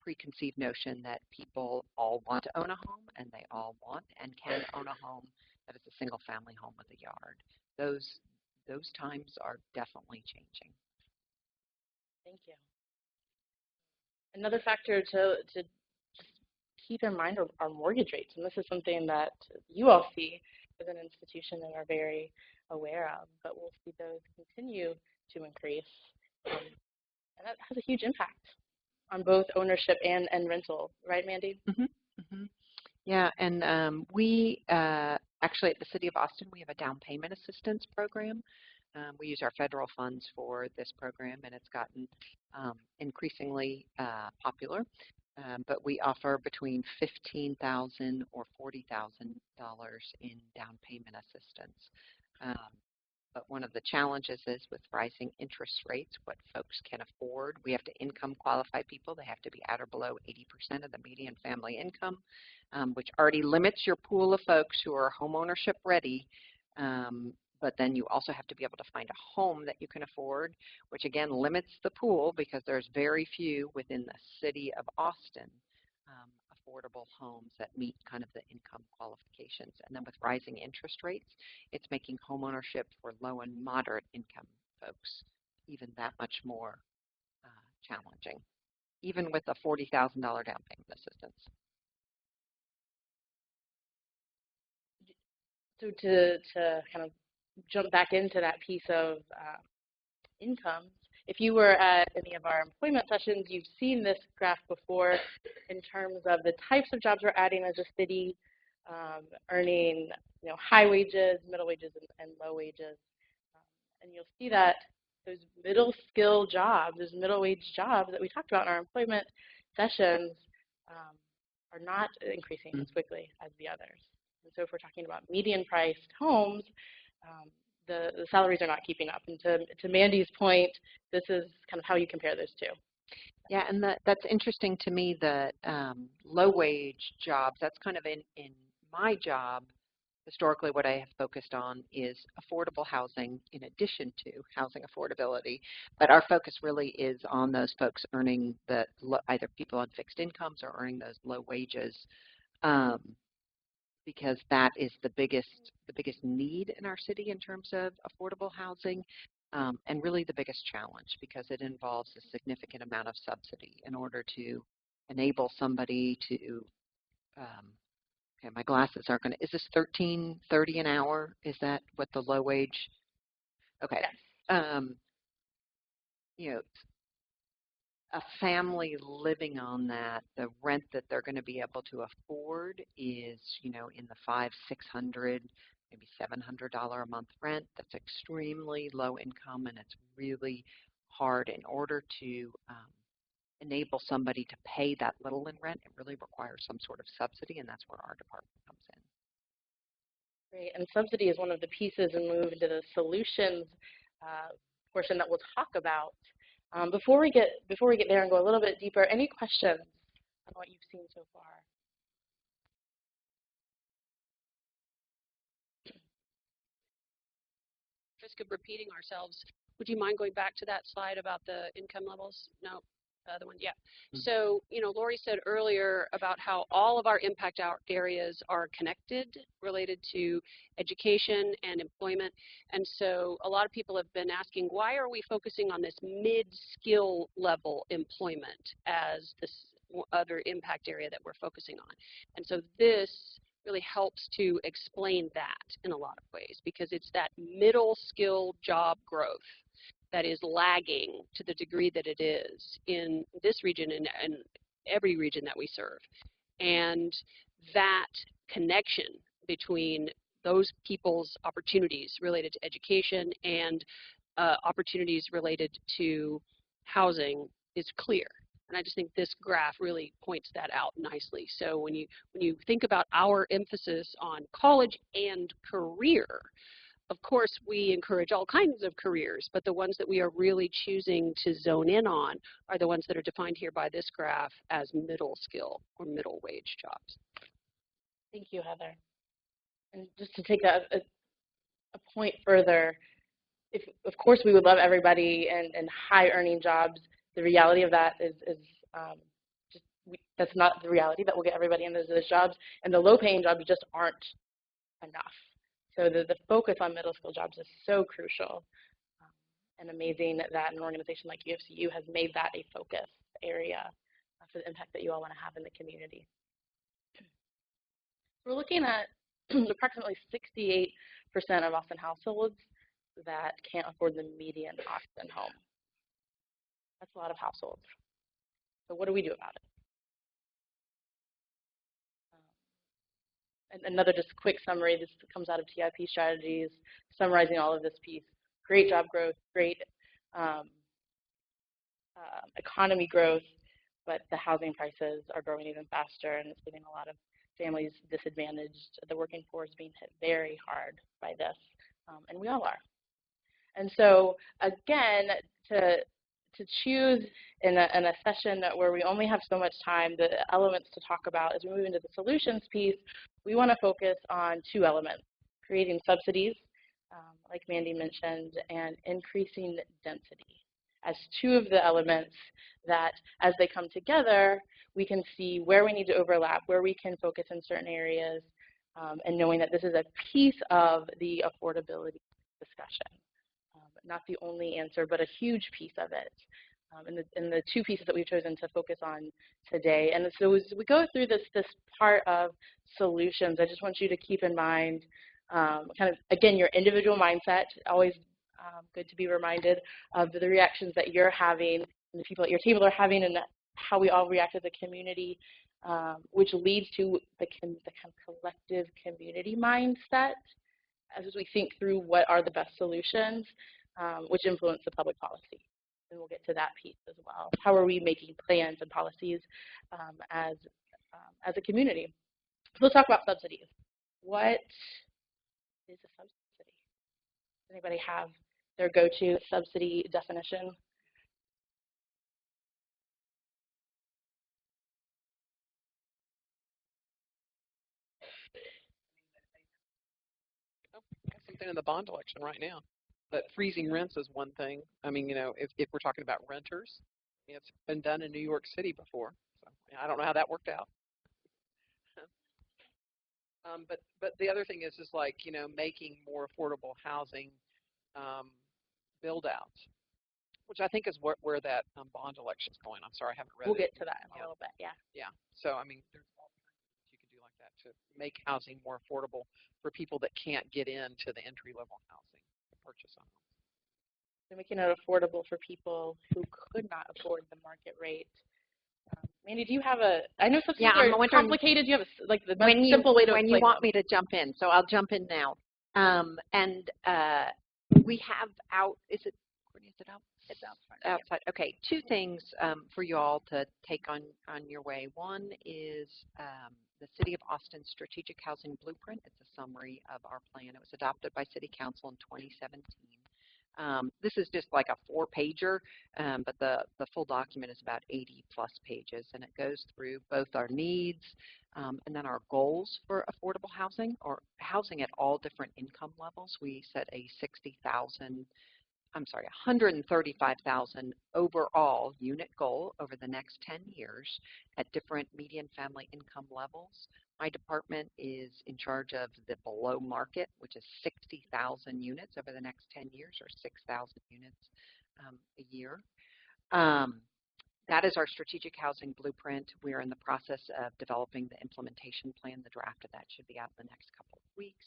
Speaker 6: preconceived notion that people all want to own a home, and they all want and can own a home that is a single family home with a yard. Those times are definitely changing.
Speaker 3: Thank you. Another factor to just keep in mind are mortgage rates, and this is something that you all see as an institution and are very aware of, but we'll see those continue to increase, and that has a huge impact on both ownership and rental, right, Mandy?
Speaker 6: Mm-hmm. Mm-hmm. Yeah, and we actually at the City of Austin, we have a down payment assistance program. We use our federal funds for this program, and it's gotten increasingly popular. But we offer between $15,000 or $40,000 in down payment assistance. But one of the challenges is with rising interest rates, what folks can afford. We have to income qualify people. They have to be at or below 80% of the median family income, which already limits your pool of folks who are homeownership ready. But then you also have to be able to find a home that you can afford, which again limits the pool because there's very few within the city of Austin affordable homes that meet kind of the income qualifications. And then with rising interest rates, it's making homeownership for low and moderate income folks even that much more challenging, even with a $40,000 down payment assistance.
Speaker 3: So to kind of jump back into that piece of incomes, if you were at any of our employment sessions, you've seen this graph before in terms of the types of jobs we're adding as a city, earning high wages, middle wages, and low wages. And you'll see that those middle skill jobs, those middle wage jobs that we talked about in our employment sessions are not increasing as quickly as the others. And so if we're talking about median priced homes, the salaries are not keeping up. And to Mandy's point, this is kind of how you compare those two.
Speaker 6: Yeah, and that's interesting to me, the low wage jobs. That's kind of in my job. Historically, what I have focused on is affordable housing in addition to housing affordability. But our focus really is on those folks earning either people on fixed incomes or earning those low wages, because that is the biggest need in our city in terms of affordable housing, and really the biggest challenge, because it involves a significant amount of subsidy in order to enable somebody to okay, my glasses aren't going to, is this $13.30 an hour? Is that what the low wage? Okay. Yes. A family living on that, the rent that they're going to be able to afford is, in the $500, $600, maybe $700 a month rent. That's extremely low income, and it's really hard. In order to enable somebody to pay that little in rent, it really requires some sort of subsidy, and that's where our department comes in.
Speaker 3: Great, and subsidy is one of the pieces, and move into the solutions portion that we'll talk about. Before we get there and go a little bit deeper, any questions on what you've seen so far?
Speaker 1: Risk of repeating ourselves, would you mind going back to that slide about the income levels? No. The other one, yeah. So, Lori said earlier about how all of our impact areas are connected, related to education and employment. And so a lot of people have been asking, why are we focusing on this mid-skill level employment as this other impact area that we're focusing on? And so this really helps to explain that in a lot of ways, because it's that middle skill job growth that is lagging to the degree that it is in this region and every region that we serve. And that connection between those people's opportunities related to education and opportunities related to housing is clear. And I just think this graph really points that out nicely. So when you think about our emphasis on college and career, of course, we encourage all kinds of careers, but the ones that we are really choosing to zone in on are the ones that are defined here by this graph as middle skill or middle wage jobs.
Speaker 3: Thank you, Heather. And just to take a point further, of course we would love everybody in high earning jobs. The reality of that is that's not the reality that we'll get everybody in those jobs, and the low paying jobs just aren't enough. So the focus on middle skill jobs is so crucial, and amazing that an organization like UFCU has made that a focus area for the impact that you all want to have in the community. We're looking at approximately 68% of Austin households that can't afford the median Austin home. That's a lot of households. So what do we do about it? And another just quick summary, this comes out of TIP strategies, summarizing all of this piece. Great job growth, great economy growth, but the housing prices are growing even faster, and it's leaving a lot of families disadvantaged. The working poor is being hit very hard by this, and we all are. And so again, to choose in a session where we only have so much time, the elements to talk about as we move into the solutions piece, we want to focus on two elements: creating subsidies, like Mandy mentioned, and increasing density as two of the elements that, as they come together, we can see where we need to overlap, where we can focus in certain areas, and knowing that this is a piece of the affordability discussion. Not the only answer, but a huge piece of it. And the two pieces that we've chosen to focus on today. And so as we go through this part of solutions, I just want you to keep in mind kind of, again, your individual mindset, always good to be reminded of the reactions that you're having and the people at your table are having and how we all react as a community, which leads to the kind of collective community mindset as we think through what are the best solutions, which influence the public policy. And we'll get to that piece as well. How are we making plans and policies as a community? So let's talk about subsidies. What is a subsidy? Does anybody have their go-to subsidy definition?
Speaker 12: Something in the bond election right now. But freezing rents is one thing. I mean, if we're talking about renters, it's been done in New York City before. So I don't know how that worked out. But the other thing is like, making more affordable housing build outs, which I think is where that bond election is going. I'm sorry, I haven't read it.
Speaker 3: We'll get to that in a little bit, yeah.
Speaker 12: Yeah. So, I mean, there's all kinds of things you can do like that to make housing more affordable for people that can't get into the entry-level housing to purchase a home.
Speaker 3: So making it affordable for people who could not afford the market rate. Mandy, do you have I know subsidies are complicated. Do you have the simple way to
Speaker 6: when you want me to jump in, so I'll jump in now. We have is it out? It's outside. Okay, two things for you all to take on your way. One is the City of Austin Strategic Housing Blueprint. It's a summary of our plan. It was adopted by City Council in 2017. This is just like a 4-pager, but the full document is about 80+ pages, and it goes through both our needs and then our goals for affordable housing or housing at all different income levels. We set a 135,000 overall unit goal over the next 10 years at different median family income levels. My department is in charge of the below market, which is 60,000 units over the next 10 years, or 6,000 units a year. That is our strategic housing blueprint. We are in the process of developing the implementation plan. The draft of that should be out in the next couple of weeks.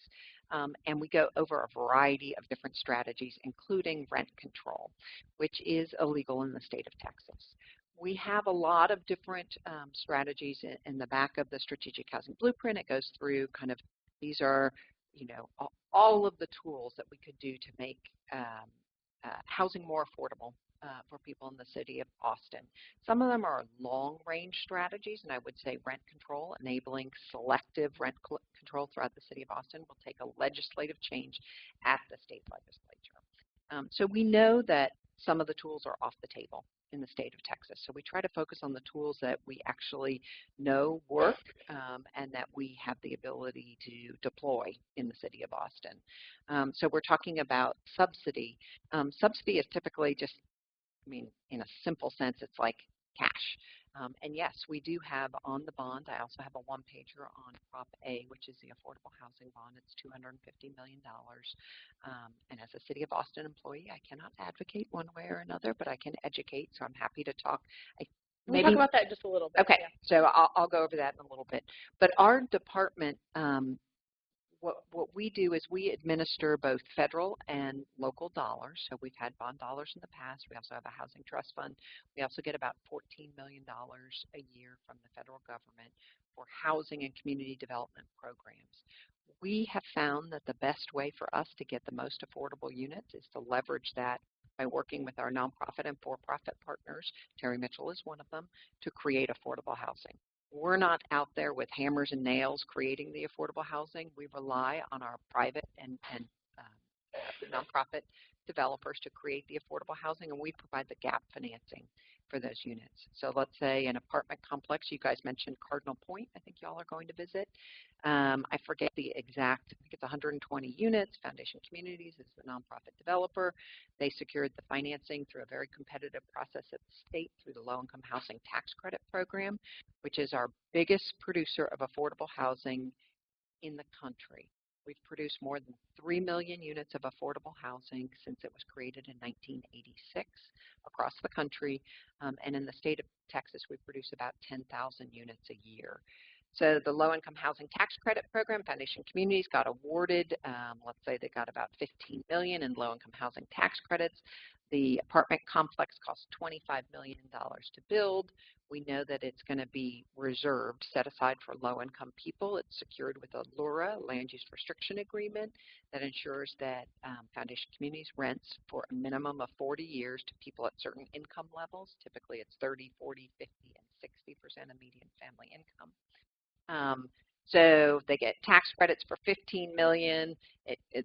Speaker 6: And we go over a variety of different strategies, including rent control, which is illegal in the state of Texas. We have a lot of different strategies in the back of the strategic housing blueprint. It goes through kind of, these are, all of the tools that we could do to make housing more affordable for people in the city of Austin. Some of them are long-range strategies, and I would say rent control, enabling selective rent control throughout the city of Austin will take a legislative change at the state legislature. So we know that some of the tools are off the table in the state of Texas. So we try to focus on the tools that we actually know work and that we have the ability to deploy in the city of Austin. So we're talking about subsidy. Subsidy is typically just, in a simple sense, it's like cash. And yes, we do have on the bond, I also have a 1-pager on Prop A, which is the affordable housing bond. It's $250 million. And as a City of Austin employee, I cannot advocate one way or another, but I can educate, so I'm happy to talk.
Speaker 3: We'll talk about that just a little bit.
Speaker 6: Okay,
Speaker 3: yeah.
Speaker 6: So I'll go over that in a little bit. But our department, what we do is we administer both federal and local dollars. So we've had bond dollars in the past. We also have a housing trust fund. We also get about $14 million a year from the federal government for housing and community development programs. We have found that the best way for us to get the most affordable units is to leverage that by working with our nonprofit and for-profit partners. Terry Mitchell is one of them, to create affordable housing. We're not out there with hammers and nails creating the affordable housing. We rely on our private and nonprofit developers to create the affordable housing, and we provide the gap financing for those units. So let's say an apartment complex, you guys mentioned Cardinal Point, I think y'all are going to visit. I forget the exact, I think it's 120 units. Foundation Communities is the nonprofit developer. They secured the financing through a very competitive process at the state through the Low-Income Housing Tax Credit Program, which is our biggest producer of affordable housing in the country. We've produced more than 3 million units of affordable housing since it was created in 1986 across the country. And in the state of Texas, we produce about 10,000 units a year. So the low-income housing tax credit program, Foundation Communities got awarded, let's say they got about $15 million in low-income housing tax credits. The apartment complex cost $25 million to build. We know that it's going to be reserved, set aside for low-income people. It's secured with a LURA, land use restriction agreement, that ensures that Foundation Communities rents for a minimum of 40 years to people at certain income levels. Typically it's 30, 40, 50, and 60% of median family income. So they get tax credits for $15 million.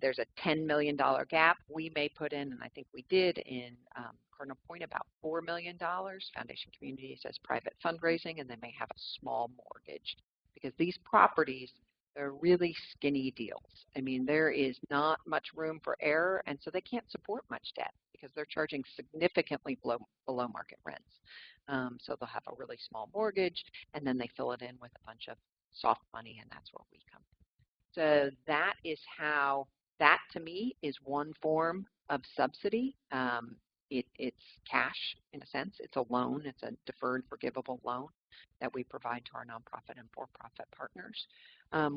Speaker 6: There's a $10 million gap. We may put in, and I think we did in Cardinal Point, about $4 million. Foundation Communities has private fundraising, and they may have a small mortgage because these properties are really skinny deals. I mean, there is not much room for error, and so they can't support much debt because they're charging significantly below market rents. So they'll have a really small mortgage, and then they fill it in with a bunch of soft money, and that's where we come in. So that is how, that to me is one form of subsidy. It's cash in a sense. It's a loan. It's a deferred forgivable loan that we provide to our nonprofit and for-profit partners.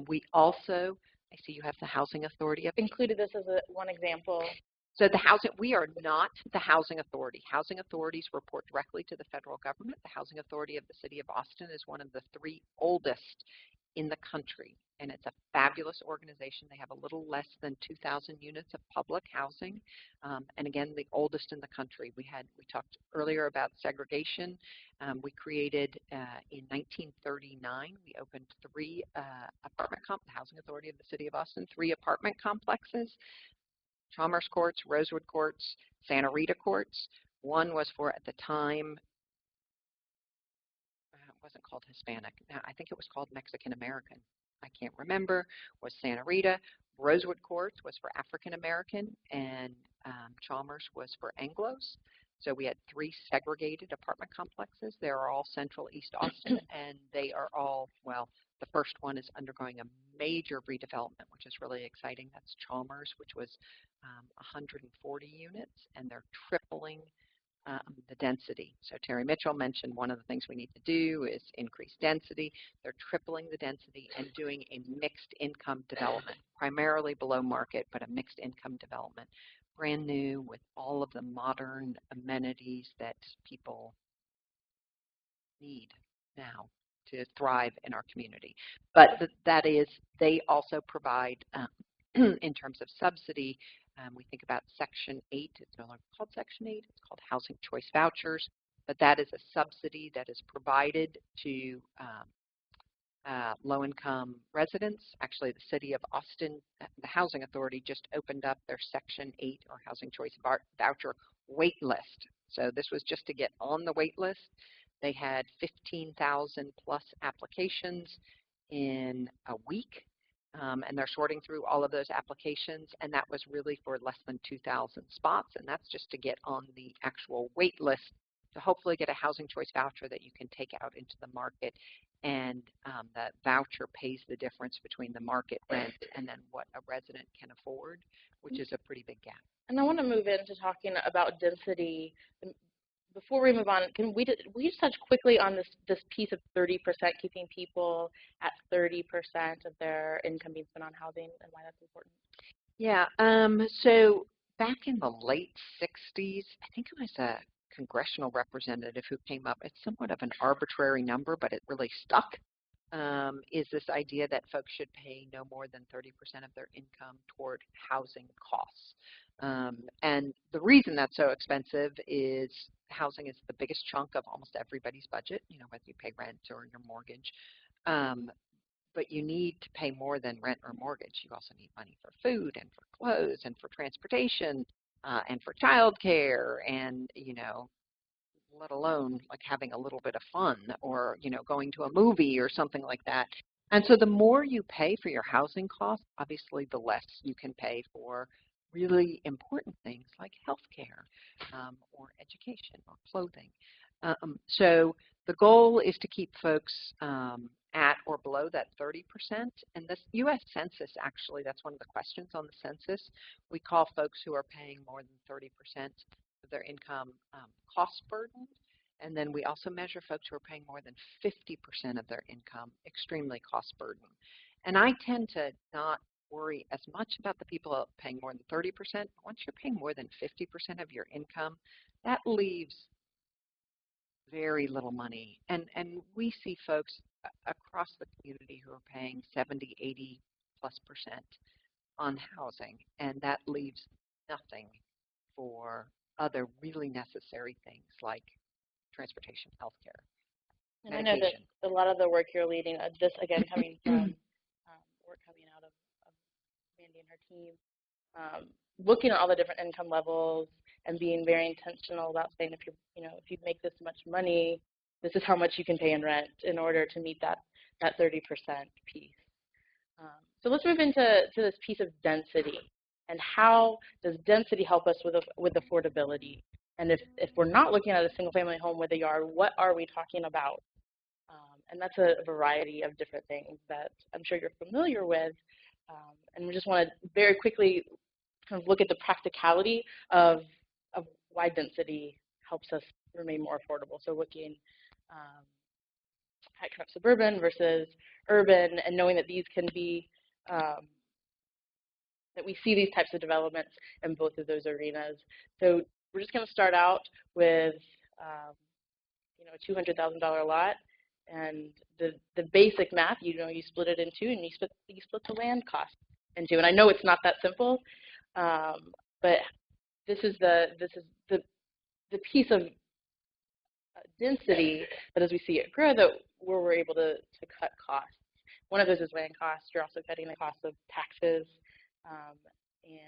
Speaker 6: We also, I see you have the Housing Authority.
Speaker 3: I've included this as one example.
Speaker 6: So the housing, we are not the housing authority. Housing authorities report directly to the federal government. The Housing Authority of the City of Austin is one of the 3 oldest in the country, and it's a fabulous organization. They have a little less than 2,000 units of public housing, and again, the oldest in the country. We talked earlier about segregation. We created in 1939. We opened 3 apartment complexes. The Housing Authority of the City of Austin, 3 apartment complexes. Chalmers Courts, Rosewood Courts, Santa Rita Courts. One was for, at the time, it wasn't called Hispanic. Now, I think it was called Mexican American. I can't remember. Was Santa Rita. Rosewood Courts was for African American, and Chalmers was for Anglos. So we had 3 segregated apartment complexes. They are all Central East Austin, and they are all, well, the first one is undergoing a major redevelopment, which is really exciting. That's Chalmers, which was 140 units, and they're tripling the density. So Terry Mitchell mentioned one of the things we need to do is increase density. They're tripling the density and doing a mixed income development, primarily below market, but a mixed income development. Brand new with all of the modern amenities that people need now to thrive in our community. But that is, they also provide, in terms of subsidy, we think about Section 8. It's no longer called Section 8. It's called Housing Choice Vouchers. But that is a subsidy that is provided to low-income residents. Actually, the City of Austin, the Housing Authority, just opened up their Section 8 or Housing Choice Voucher wait list. So this was just to get on the wait list. They had 15,000 plus applications in a week, and they're sorting through all of those applications, and that was really for less than 2,000 spots, and that's just to get on the actual wait list to hopefully get a housing choice voucher that you can take out into the market, and that voucher pays the difference between the market rent and then what a resident can afford, which is a pretty big gap.
Speaker 3: And I want to move into talking about density. Before we move on, can we just touch quickly on this piece of 30%, keeping people at 30% of their income being spent on housing, and why that's important?
Speaker 6: Yeah, so back in the late 60s, I think it was a congressional representative who came up, it's somewhat of an arbitrary number, but it really stuck, is this idea that folks should pay no more than 30% of their income toward housing costs. And the reason that's so expensive is housing is the biggest chunk of almost everybody's budget, you know, whether you pay rent or your mortgage. But you need to pay more than rent or mortgage. You also need money for food and for clothes and for transportation and for childcare and, you know, let alone like having a little bit of fun or, you know, going to a movie or something like that. And so the more you pay for your housing costs, obviously the less you can pay for really important things like health care or education or clothing. So the goal is to keep folks at or below that 30%. And this U.S. Census, actually, that's one of the questions on the census. We call folks who are paying more than 30% of their income cost burdened. And then we also measure folks who are paying more than 50% of their income, extremely cost burden. And I tend to not worry as much about the people paying more than 30%. Once you're paying more than 50% of your income, that leaves very little money. And we see folks across the community who are paying 70, 80 plus percent on housing, and that leaves nothing for other really necessary things like transportation, healthcare,
Speaker 3: And I
Speaker 6: medication.
Speaker 3: know that a lot of the work you're leading, this again coming from work coming out of Mandy and her team, looking at all the different income levels and being very intentional about saying if if you make this much money, this is how much you can pay in rent in order to meet that 30% piece. So let's move into this piece of density and how does density help us with affordability? And if we're not looking at a single family home with a yard, what are we talking about? And that's a variety of different things that I'm sure you're familiar with. And we just want to very quickly kind of look at the practicality of why density helps us remain more affordable. So looking at kind of suburban versus urban and knowing that these can be, that we see these types of developments in both of those arenas. So we're just going to start out with a $200,000 lot, and the basic math, you split it in two, and you split the land cost in two. And I know it's not that simple, but this is the piece of density that as we see it grow, that where we're able to cut costs. One of those is land costs. You're also cutting the cost of taxes, and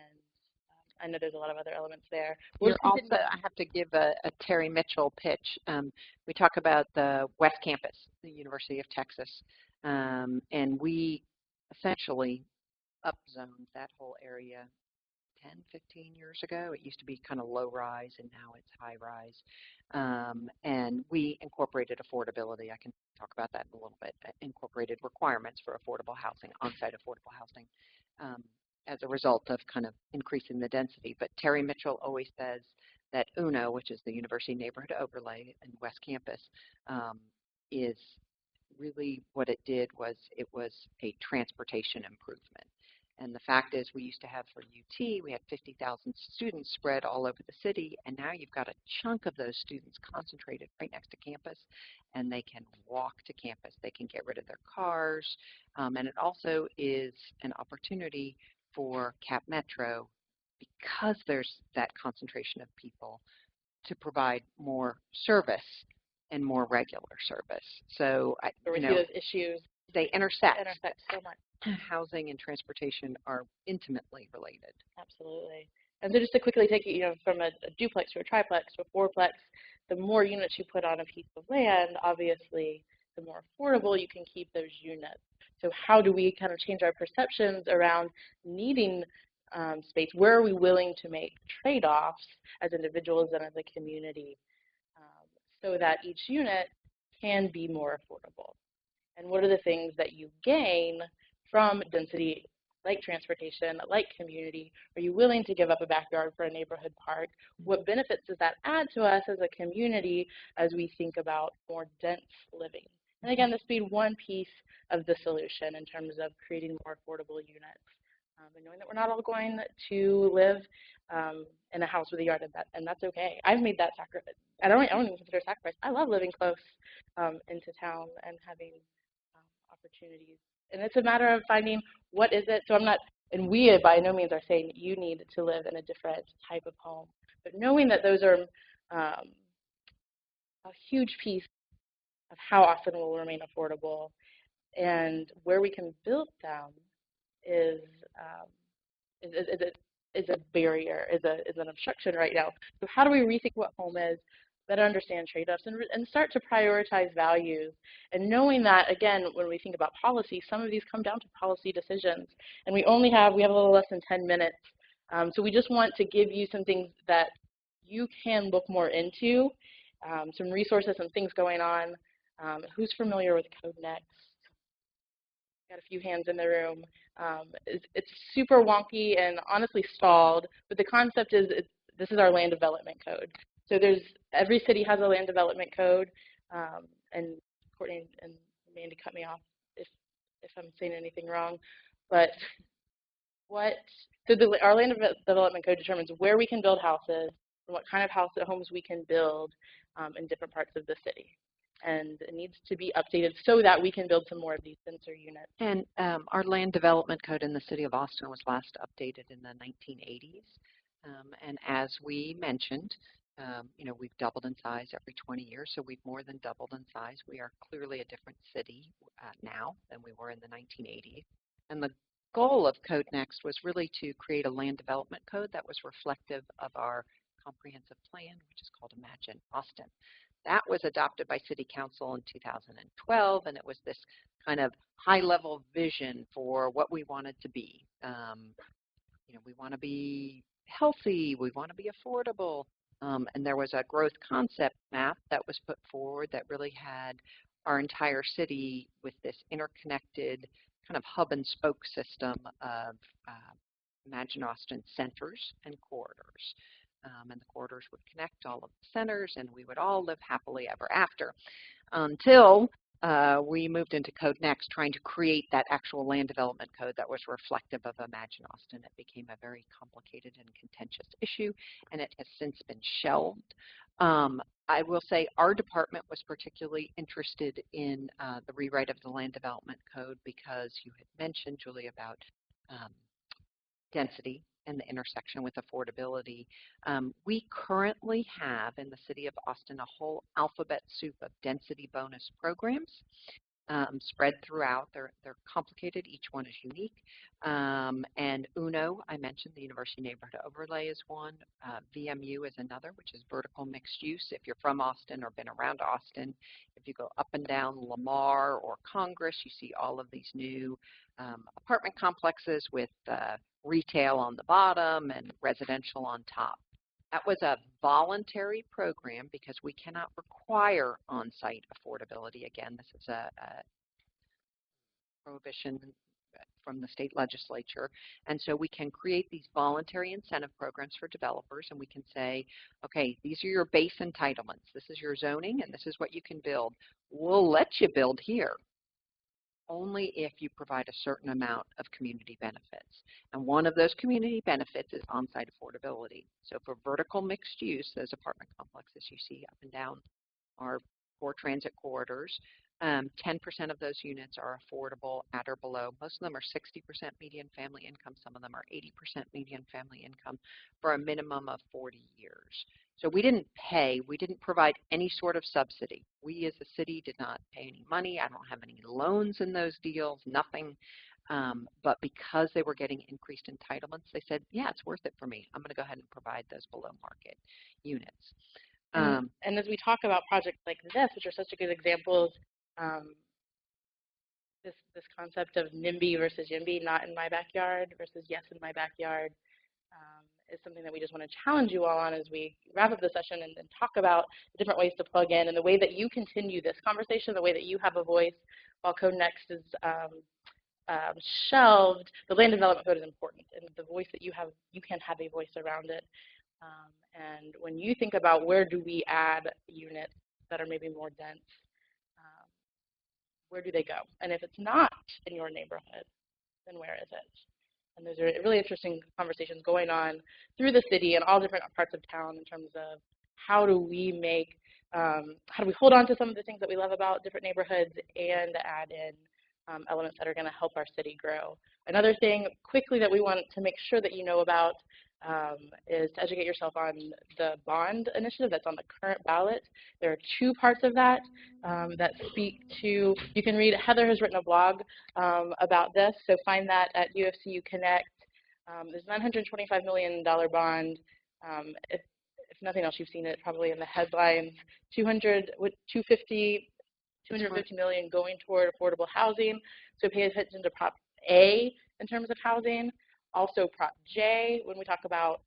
Speaker 3: I know there's a lot of other elements there.
Speaker 6: I have to give a Terry Mitchell pitch. We talk about the West Campus, the University of Texas, and we essentially upzoned that whole area 10, 15 years ago. It used to be kind of low rise, and now it's high rise. And we incorporated affordability. I can talk about that in a little bit. Incorporated requirements for affordable housing, on-site affordable housing, as a result of kind of increasing the density. But Terry Mitchell always says that UNO, which is the University Neighborhood Overlay and West Campus, is really what it did was it was a transportation improvement. And the fact is we used to have for UT, we had 50,000 students spread all over the city, and now you've got a chunk of those students concentrated right next to campus, and they can walk to campus. They can get rid of their cars, and it also is an opportunity for Cap Metro, because there's that concentration of people, to provide more service and more regular service. So,
Speaker 3: we see those issues.
Speaker 6: They intersect.
Speaker 3: Intersect so much.
Speaker 6: Housing and transportation are intimately related.
Speaker 3: Absolutely. And so just to quickly take you, from a duplex to a triplex to a fourplex, the more units you put on a piece of land, obviously, the more affordable you can keep those units. So how do we kind of change our perceptions around needing space? Where are we willing to make trade-offs as individuals and as a community so that each unit can be more affordable? And what are the things that you gain from density, like transportation, like community? Are you willing to give up a backyard for a neighborhood park? What benefits does that add to us as a community as we think about more dense living? And again, this being one piece of the solution in terms of creating more affordable units. And knowing that we're not all going to live in a house with a yard, and that's okay. I've made that sacrifice. I don't even consider sacrifice. I love living close into town and having opportunities. And it's a matter of finding what is it. So I'm not, and we by no means are saying you need to live in a different type of home, but knowing that those are a huge piece of how Austin will remain affordable, and where we can build them is a barrier, is an obstruction right now. So how do we rethink what home is, better understand trade-offs, and start to prioritize values? And knowing that, again, when we think about policy, some of these come down to policy decisions. And we have a little less than 10 minutes. So we just want to give you some things that you can look more into, some resources, some things going on. Who's familiar with Code Next? Got a few hands in the room. It's super wonky and honestly stalled, but the concept is this is our land development code. So there's every city has a land development code, and Courtney and Mandy cut me off if I'm saying anything wrong, but our land development code determines where we can build houses and what kind of homes we can build in different parts of the city. And it needs to be updated so that we can build some more of these sensor units.
Speaker 6: And our land development code in the city of Austin was last updated in the 1980s. And as we mentioned, you know, we've doubled in size every 20 years, so we've more than doubled in size. We are clearly a different city now than we were in the 1980s. And the goal of Code Next was really to create a land development code that was reflective of our comprehensive plan, which is called Imagine Austin. That was adopted by City Council in 2012, and it was this kind of high-level vision for what we wanted to be. You know, we want to be healthy, we want to be affordable, and there was a growth concept map that was put forward that really had our entire city with this interconnected kind of hub and spoke system of Imagine Austin centers and corridors. And the corridors would connect all of the centers, and we would all live happily ever after until we moved into Code Next, trying to create that actual land development code that was reflective of Imagine Austin. It became a very complicated and contentious issue, and it has since been shelved. I will say our department was particularly interested in the rewrite of the land development code because you had mentioned, Julie, about density and the intersection with affordability. We currently have in the city of Austin a whole alphabet soup of density bonus programs spread throughout. They're complicated. Each one is unique. And UNO, I mentioned, the University Neighborhood Overlay is one. VMU is another, which is vertical mixed use. If you're from Austin or been around Austin, if you go up and down Lamar or Congress, you see all of these new apartment complexes with retail on the bottom and residential on top. That was a voluntary program because we cannot require on-site affordability. Again, this is a prohibition from the state legislature. And so we can create these voluntary incentive programs for developers, and we can say, okay, these are your base entitlements. This is your zoning, and this is what you can build. We'll let you build here, only if you provide a certain amount of community benefits. And one of those community benefits is on-site affordability. So for vertical mixed use, those apartment complexes you see up and down our core transit corridors, 10% of those units are affordable at or below. Most of them are 60% median family income. Some of them are 80% median family income for a minimum of 40 years. So we didn't provide any sort of subsidy. We as a city did not pay any money. I don't have any loans in those deals, nothing. But because they were getting increased entitlements, they said, yeah, it's worth it for me. I'm going to go ahead and provide those below market units.
Speaker 3: And as we talk about projects like this, which are such a good examples, this concept of NIMBY versus YIMBY, not in my backyard versus yes in my backyard, is something that we just want to challenge you all on as we wrap up the session and talk about the different ways to plug in and the way that you continue this conversation, the way that you have a voice while Code Next is shelved. The land development code is important, and the voice that you have, you can have a voice around it. And when you think about where do we add units that are maybe more dense, where do they go? And if it's not in your neighborhood, then where is it? And those are really interesting conversations going on through the city and all different parts of town in terms of how do we hold on to some of the things that we love about different neighborhoods and add in elements that are going to help our city grow. Another thing quickly that we want to make sure that you know about is to educate yourself on the bond initiative that's on the current ballot. There are two parts of that that speak to, you can read, Heather has written a blog about this, so find that at UFCU Connect. There's a $925 million bond. If nothing else, you've seen it probably in the headlines. 250 million going toward affordable housing. So pay attention to Prop A in terms of housing. Also Prop J, when we talk about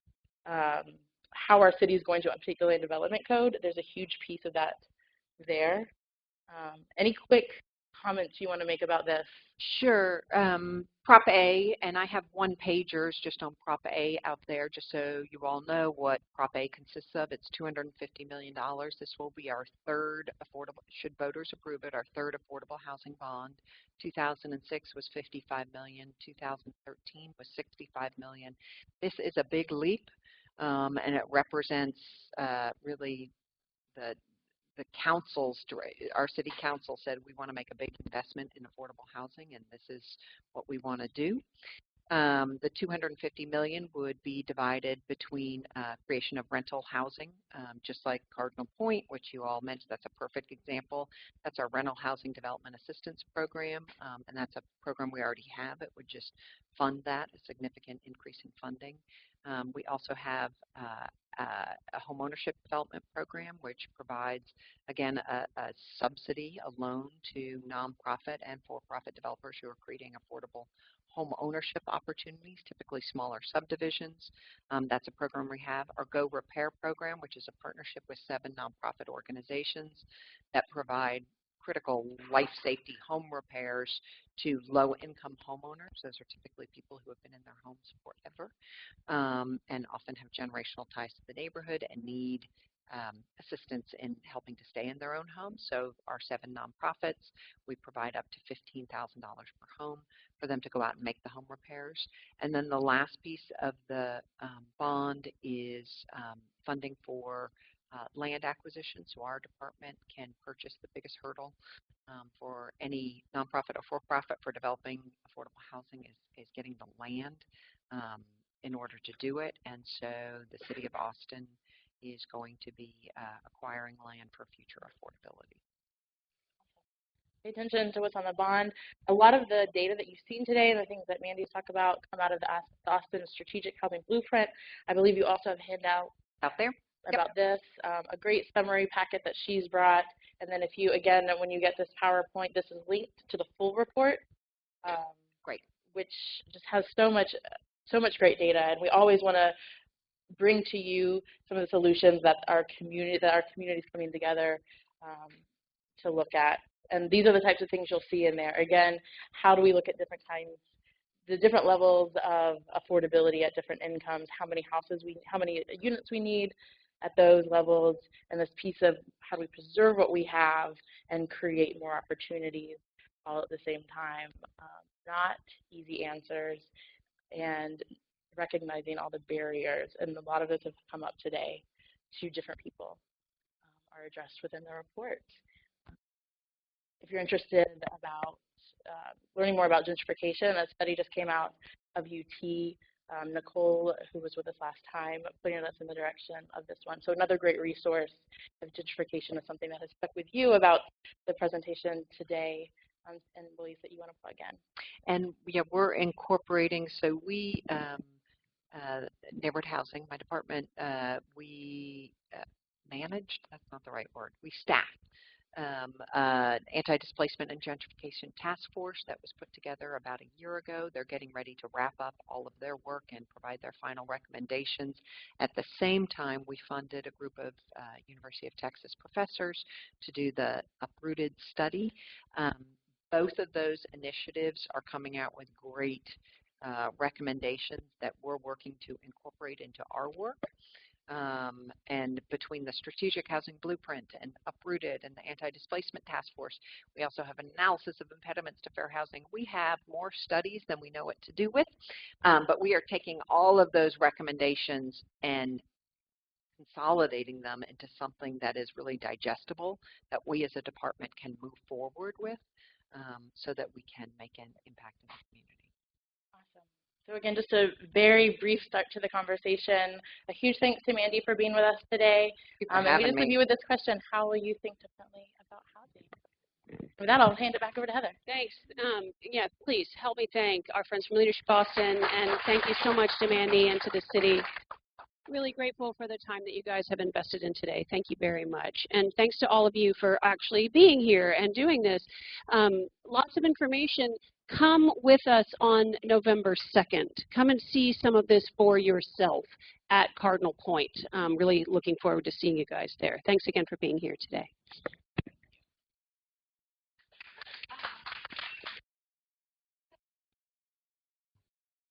Speaker 3: how our city is going to update the land development code, there's a huge piece of that there. Any quick comments you want to make about this?
Speaker 6: Sure. Prop A, and I have one pagers just on Prop A out there, just so you all know what Prop A consists of. It's $250 million. This will be our third affordable, should voters approve it, our third affordable housing bond. 2006 was $55 million. 2013 was $65 million. This is a big leap, and it represents really the council's, our city council said we want to make a big investment in affordable housing, and this is what we want to do. The $250 million would be divided between creation of rental housing, just like Cardinal Point, which you all mentioned. That's a perfect example. That's our rental housing development assistance program, and that's a program we already have. It would just fund that, a significant increase in funding. We also have a homeownership development program, which provides, again, a subsidy, a loan to nonprofit and for-profit developers who are creating affordable home ownership opportunities, typically smaller subdivisions. That's a program we have. Our Go Repair program, which is a partnership with 7 nonprofit organizations that provide critical life safety home repairs to low-income homeowners. Those are typically people who have been in their homes forever and often have generational ties to the neighborhood and need assistance in helping to stay in their own homes. So our 7 nonprofits, we provide up to $15,000 per home for them to go out and make the home repairs. And then the last piece of the bond is funding for land acquisition. So our department can purchase the biggest hurdle for any nonprofit or for-profit for developing affordable housing is getting the land in order to do it. And so the city of Austin is going to be acquiring land for future affordability.
Speaker 3: Pay attention to what's on the bond. A lot of the data that you've seen today and the things that Mandy's talked about come out of the Austin Strategic Housing Blueprint. I believe you also have a handout
Speaker 6: out there
Speaker 3: about this, a great summary packet that she's brought. And then if you, again, when you get this PowerPoint, this is linked to the full report,
Speaker 6: great,
Speaker 3: which just has so much great data. And we always want to bring to you some of the solutions that our community is coming together to look at. And these are the types of things you'll see in there. Again, how do we look at different times, the different levels of affordability at different incomes, how many units we need at those levels, and this piece of how do we preserve what we have and create more opportunities all at the same time. Not easy answers, and recognizing all the barriers, and a lot of those have come up today to different people are addressed within the report. If you're interested about learning more about gentrification, a study just came out of UT. Nicole, who was with us last time, putting us in the direction of this one. So another great resource if gentrification is something that has stuck with you about the presentation today, and beliefs that you want to plug in.
Speaker 6: And yeah, we're incorporating, so we, neighborhood housing, my department, we managed, that's not the right word, we staffed anti-displacement and gentrification task force that was put together about a year ago. They're getting ready to wrap up all of their work and provide their final recommendations. At the same time, we funded a group of University of Texas professors to do the Uprooted study. Both of those initiatives are coming out with great recommendations that we're working to incorporate into our work. And between the Strategic Housing Blueprint and Uprooted and the Anti-Displacement Task Force, we also have an analysis of impediments to fair housing. We have more studies than we know what to do with, but we are taking all of those recommendations and consolidating them into something that is really digestible, that we as a department can move forward with so that we can make an impact in the community.
Speaker 3: So again, just a very brief start to the conversation. A huge thanks to Mandy for being with us today. And we just leave you with this question: how will you think differently about housing? With that, I'll hand it back over to Heather.
Speaker 1: Thanks. Yeah, please help me thank our friends from Leadership Boston, and thank you so much to Mandy and to the city. Really grateful for the time that you guys have invested in today. Thank you very much. And thanks to all of you for actually being here and doing this. Lots of information. Come with us on November 2nd. Come and see some of this for yourself at Cardinal Point. Really looking forward to seeing you guys there. Thanks again for being here today.